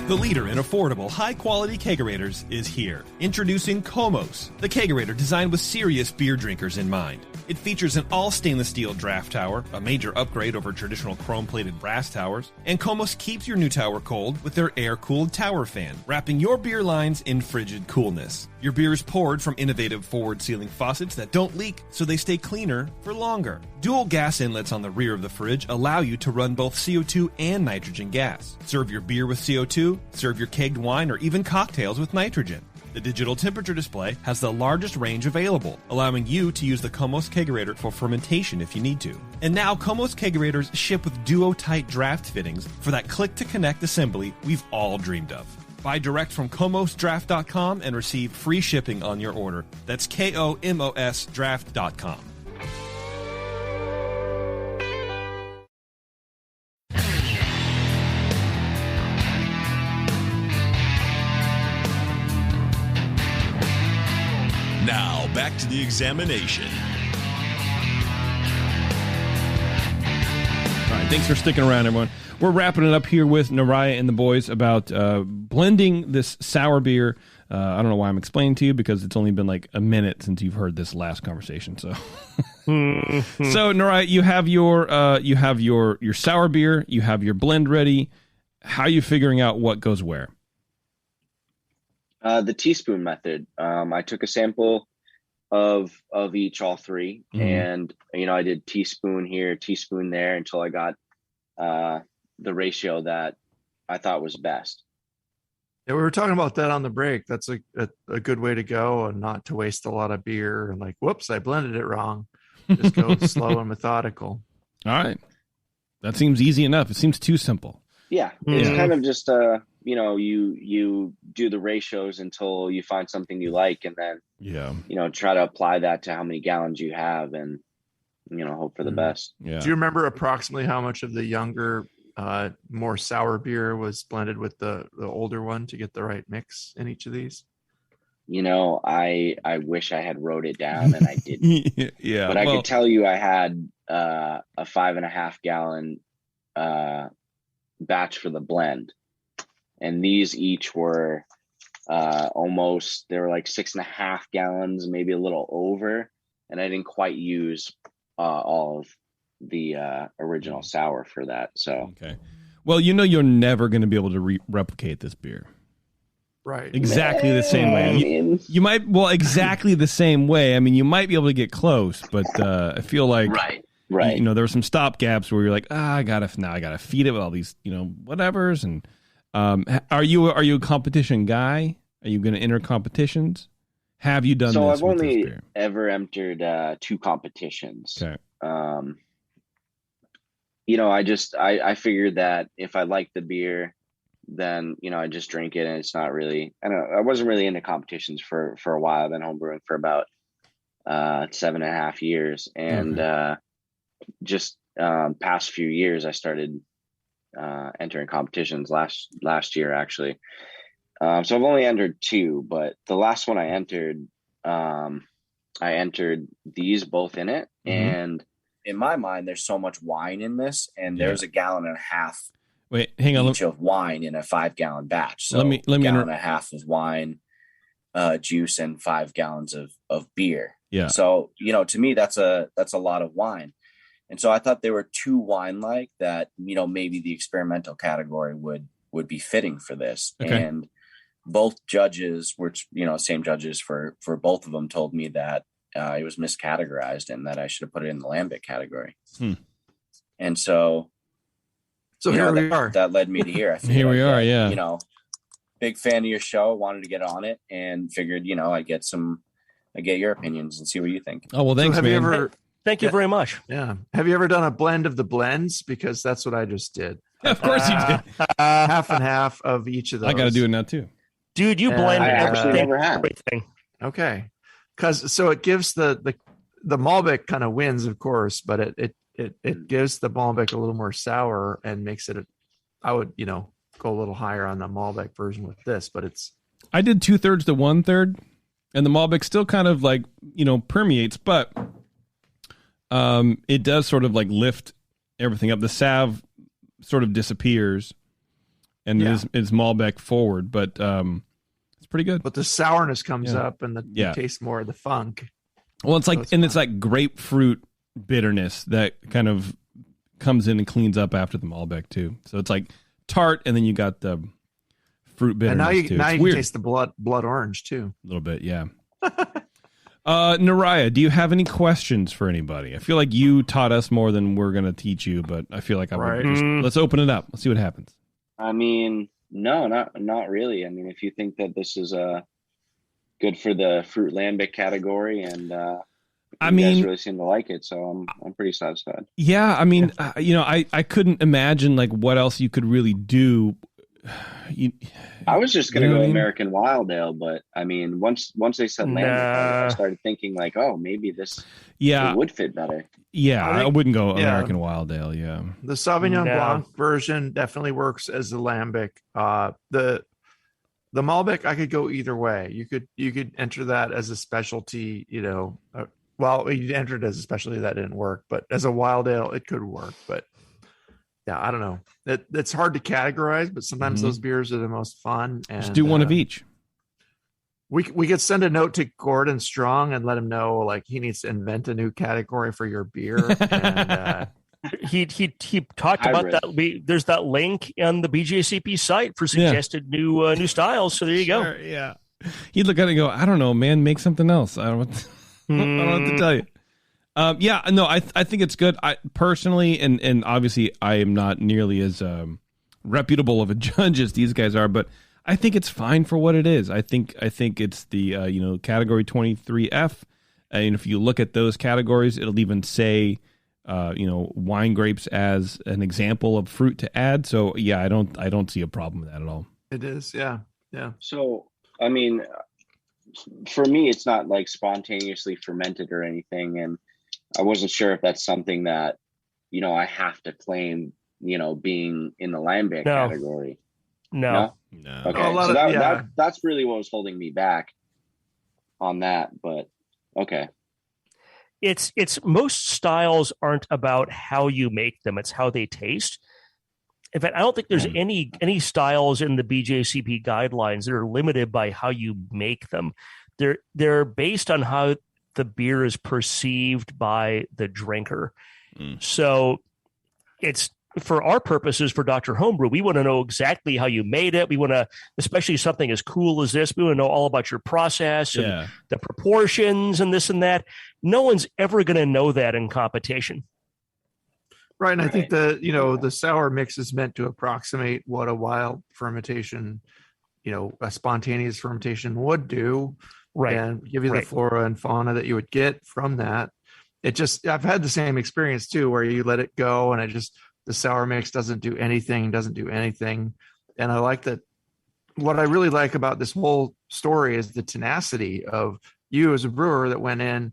Speaker 4: The leader in affordable, high-quality kegerators is here. Introducing Komos, the kegerator designed with serious beer drinkers in mind. It features an all-stainless steel draft tower, a major upgrade over traditional chrome-plated brass towers, and Komos keeps your new tower cold with their air-cooled tower fan, wrapping your beer lines in frigid coolness. Your beer is poured from innovative forward-sealing faucets that don't leak, so they stay cleaner for longer. Dual gas inlets on the rear of the fridge allow you to run both CO2 and nitrogen gas. Serve your beer with CO2, serve your kegged wine, or even cocktails with nitrogen. The digital temperature display has the largest range available, allowing you to use the Komos Kegerator for fermentation if you need to. And now Komos Kegerators ship with duo-tight draft fittings for that click-to-connect assembly we've all dreamed of. Buy direct from KomosDraft.com and receive free shipping on your order. That's KOMOS Draft.com.
Speaker 2: Now, back to the examination.
Speaker 4: All right, thanks for sticking around, everyone. We're wrapping it up here with Neriah and the boys about blending this sour beer. I don't know why I'm explaining to you, because it's only been like a minute since you've heard this last conversation. So, so Neriah, you have your sour beer, you have your blend ready. How are you figuring out what goes where?
Speaker 7: The teaspoon method. I took a sample of each, all three, and I did teaspoon here, teaspoon there until I got the ratio that I thought was best.
Speaker 5: Yeah, we were talking about that on the break. That's a good way to go, and not to waste a lot of beer. And like, whoops, I blended it wrong. Just go slow and methodical.
Speaker 4: All right, that seems easy enough. It seems too simple.
Speaker 7: Yeah, it's kind of just you do the ratios until you find something you like, and then try to apply that to how many gallons you have, and hope for the best.
Speaker 5: Yeah. Do you remember approximately how much of the younger, more sour beer was blended with the older one to get the right mix in each of these?
Speaker 7: I wish I had wrote it down, and I didn't. But I could tell you I had a 5.5 gallon batch for the blend, and these each were almost, they were like 6.5 gallons, maybe a little over, and I didn't quite use all of the original sour for that. So
Speaker 4: okay, well, you're never going to be able to replicate this beer,
Speaker 5: right?
Speaker 4: Exactly the same way. You might, exactly the same way. I mean, you might be able to get close, but I feel like
Speaker 7: right.
Speaker 4: There were some stop gaps where you're like, I gotta feed it with all these whatevers. And are you a competition guy? Are you going to enter competitions? Have you done?
Speaker 7: So
Speaker 4: this
Speaker 7: I've only ever entered 2 competitions.
Speaker 4: Okay.
Speaker 7: I figured that if I like the beer, then I just drink it, and it's not really. I wasn't really into competitions for a while. I've been homebrewing for about 7.5 years, and past few years I started entering competitions last year actually. So I've only entered 2, but the last one I entered these both in it, and in my mind there's so much wine in this, and there's a gallon and a half each of wine in a 5 gallon batch. So let me gallon and a half of wine, juice, and 5 gallons of beer.
Speaker 4: Yeah.
Speaker 7: So to me that's a lot of wine. And so I thought there were 2 wine like that, maybe the experimental category would be fitting for this. Okay. And both judges, which, same judges for both of them, told me that it was miscategorized and that I should have put it in the lambic category. And so
Speaker 5: here we are.
Speaker 7: That led me to here. I
Speaker 4: here we are. Yeah.
Speaker 7: Big fan of your show, wanted to get on it, and figured, I'd get your opinions and see what you think.
Speaker 4: Oh, well, thanks, man.
Speaker 6: Thank you very much.
Speaker 5: Yeah. Have you ever done a blend of the blends? Because that's what I just did.
Speaker 4: Of course you did.
Speaker 5: Half and half of each of those.
Speaker 4: I got to do it now too.
Speaker 6: Dude, you blend
Speaker 7: everything.
Speaker 5: Okay. Because it gives the Malbec kind of wins, of course, but it gives the Malbec a little more sour and makes it I would, go a little higher on the Malbec version with this, but
Speaker 4: I did 2/3 to 1/3, and the Malbec still kind of like, permeates, but it does sort of like lift everything up. The Sav sort of disappears, and it's Malbec forward, but it's pretty good.
Speaker 5: But the sourness comes up, and you taste more of the funk.
Speaker 4: Well, it's like, it's like grapefruit bitterness that kind of comes in and cleans up after the Malbec too. So it's like tart, and then you got the fruit bitterness.
Speaker 5: And now you can taste the blood orange too.
Speaker 4: A little bit, yeah. Neriah, do you have any questions for anybody? I feel like you taught us more than we're going to teach you, but I feel like let's open it up. Let's see what happens.
Speaker 7: I mean, no, not really. I mean, if you think that this is good for the fruit lambic category, and you guys really seem to like it, so I'm pretty satisfied.
Speaker 4: Yeah, I mean, I couldn't imagine like what else you could really do.
Speaker 7: I was just going to go American Wild Ale, but I mean, once they said lambic, I started thinking like, oh, maybe this would fit better.
Speaker 4: Yeah, I wouldn't go American Wild Ale. Yeah,
Speaker 5: the Sauvignon Blanc version definitely works as a lambic. The Malbec, I could go either way. You could enter that as a specialty. Well, you entered as a specialty, that didn't work, but as a wild ale, it could work. But yeah, I don't know. It's hard to categorize, but sometimes those beers are the most fun. And
Speaker 4: just do one of each.
Speaker 5: We could send a note to Gordon Strong and let him know like he needs to invent a new category for your beer. And,
Speaker 6: he talked about that. There's that link on the BJCP site for suggested new styles. So there you go.
Speaker 4: Yeah, he'd look at it and go, I don't know, man, make something else. I don't know what to tell you. I think it's good. I personally, and obviously I am not nearly as reputable of a judge as these guys are, but I think it's fine for what it is. I think it's the category 23F, and if you look at those categories, it'll even say wine grapes as an example of fruit to add. So yeah, I don't see a problem with that at all.
Speaker 5: It is, yeah.
Speaker 7: So I mean, for me, it's not like spontaneously fermented or anything, and I wasn't sure if that's something that I have to claim being in the lambic category.
Speaker 6: No.
Speaker 7: Okay, that's really what was holding me back on that. But okay,
Speaker 6: it's most styles aren't about how you make them; it's how they taste. In fact, I don't think there's any styles in the BJCP guidelines that are limited by how you make them. They're based on how the beer is perceived by the drinker. So it's, for our purposes, for Dr. Homebrew, we want to know exactly how you made it. We want to, especially something as cool as this, we want to know all about your process and the proportions and this and that. No one's ever going to know that in competition.
Speaker 5: Right. And I think the sour mix is meant to approximate what a wild fermentation, a spontaneous fermentation would do. Right. And give you the flora and fauna that you would get from that. I've had the same experience too, where you let it go and the sour mix doesn't do anything. And I like that. What I really like about this whole story is the tenacity of you as a brewer that went in,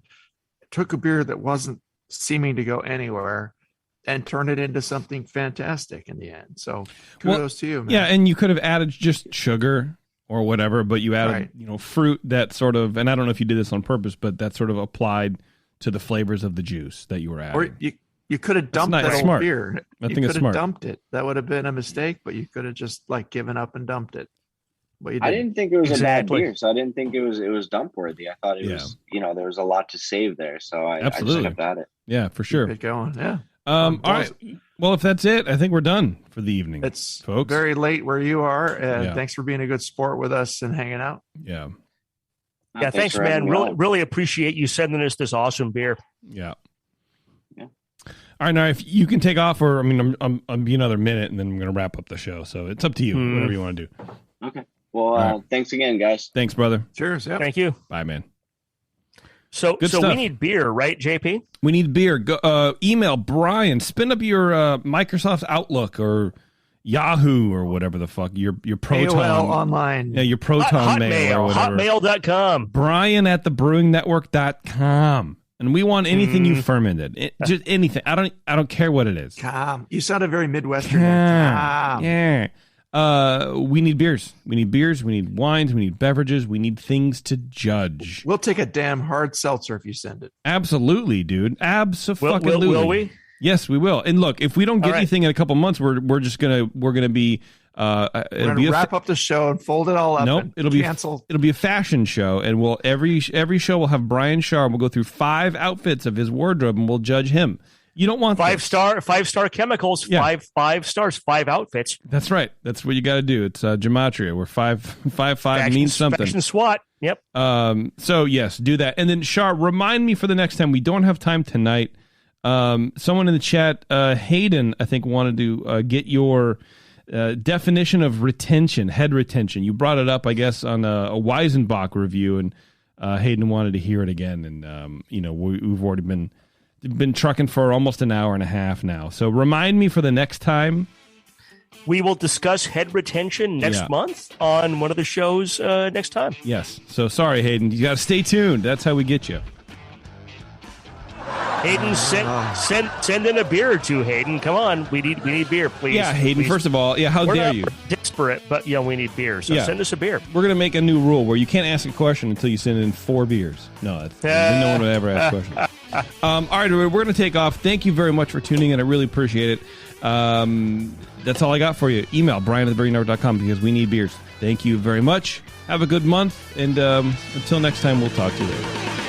Speaker 5: took a beer that wasn't seeming to go anywhere, and turn it into something fantastic in the end. So kudos to you, man.
Speaker 4: Yeah, and you could have added just sugar or whatever, but you added, fruit that sort of, and I don't know if you did this on purpose, but that sort of applied to the flavors of the juice that you were adding.
Speaker 5: Or you could have dumped that old beer.
Speaker 4: I think it's smart.
Speaker 5: You could have dumped it. That would have been a mistake, but you could have just given up and dumped it. But
Speaker 7: I didn't think it was a bad beer, so I didn't think it was dump worthy. I thought it was, there was a lot to save there, so I just kept at it.
Speaker 4: Yeah, for sure.
Speaker 5: Keep it going, yeah.
Speaker 4: All right. Well, if that's it, I think we're done for the evening.
Speaker 5: It's
Speaker 4: folks.
Speaker 5: Very late where you are, and thanks for being a good sport with us and hanging out.
Speaker 4: Yeah.
Speaker 6: Yeah, thanks, man. Really appreciate you sending us this awesome beer.
Speaker 4: Yeah. All right, now if you can take off, or I'll be another minute, and then I'm going to wrap up the show. So it's up to you, whatever you want to do.
Speaker 7: Okay. Well, thanks again, guys.
Speaker 4: Thanks, brother.
Speaker 5: Cheers. Yeah.
Speaker 6: Thank you.
Speaker 4: Bye, man.
Speaker 6: So we need beer, right, JP?
Speaker 4: We need beer. Go, email Brian. Spin up your Microsoft Outlook or Yahoo or whatever the fuck. Your Proton.
Speaker 5: AOL online.
Speaker 4: Yeah, your Proton mail or whatever.
Speaker 6: Hotmail.com.
Speaker 4: Brian at thebrewingnetwork.com. And we want anything you fermented. Just anything. I don't care what it is.
Speaker 5: You sounded very Midwestern.
Speaker 4: Yeah. We need beers. We need beers. We need wines. We need beverages. We need things to judge.
Speaker 5: We'll take a damn hard seltzer if you send it.
Speaker 4: Absolutely, dude. Absolutely.
Speaker 6: Will we?
Speaker 4: Yes, we will. And look, if we don't get anything in a couple months, we're gonna be
Speaker 5: We're gonna wrap up the show and fold it all up.
Speaker 4: Nope, it'll be
Speaker 5: canceled.
Speaker 4: It'll be a fashion show, and we'll every show we'll have Brian Sharp. We'll go through 5 outfits of his wardrobe, and we'll judge him. You don't want
Speaker 6: 5-star chemicals,
Speaker 4: Yeah.
Speaker 6: 5 stars, 5 outfits.
Speaker 4: That's right. That's what you got to do. It's gematria, where 5 means something.
Speaker 6: Fashion SWAT. Yep.
Speaker 4: So yes, do that, and then Shar, remind me for the next time. We don't have time tonight. Someone in the chat, Hayden, I think, wanted to get your definition of retention, head retention. You brought it up, I guess, on a Weizenbach review, and Hayden wanted to hear it again. And we've already been trucking for almost an hour and a half now. So remind me for the next time.
Speaker 6: We will discuss head retention next month on one of the shows next time.
Speaker 4: Yes. So sorry, Hayden. You got to stay tuned. That's how we get you.
Speaker 6: Hayden, send in a beer or two, Hayden. Come on. We need beer, please.
Speaker 4: Yeah, Hayden,
Speaker 6: please.
Speaker 4: First of all, how
Speaker 6: We're
Speaker 4: dare
Speaker 6: not
Speaker 4: you?
Speaker 6: Desperate, but we need beer. So send us a beer.
Speaker 4: We're going to make a new rule where you can't ask a question until you send in 4 beers. No, no one would ever ask questions. All right, we're going to take off. Thank you very much for tuning in. I really appreciate it. That's all I got for you. Email brian@thebrewingnetwork.com because we need beers. Thank you very much. Have a good month, and until next time, we'll talk to you later.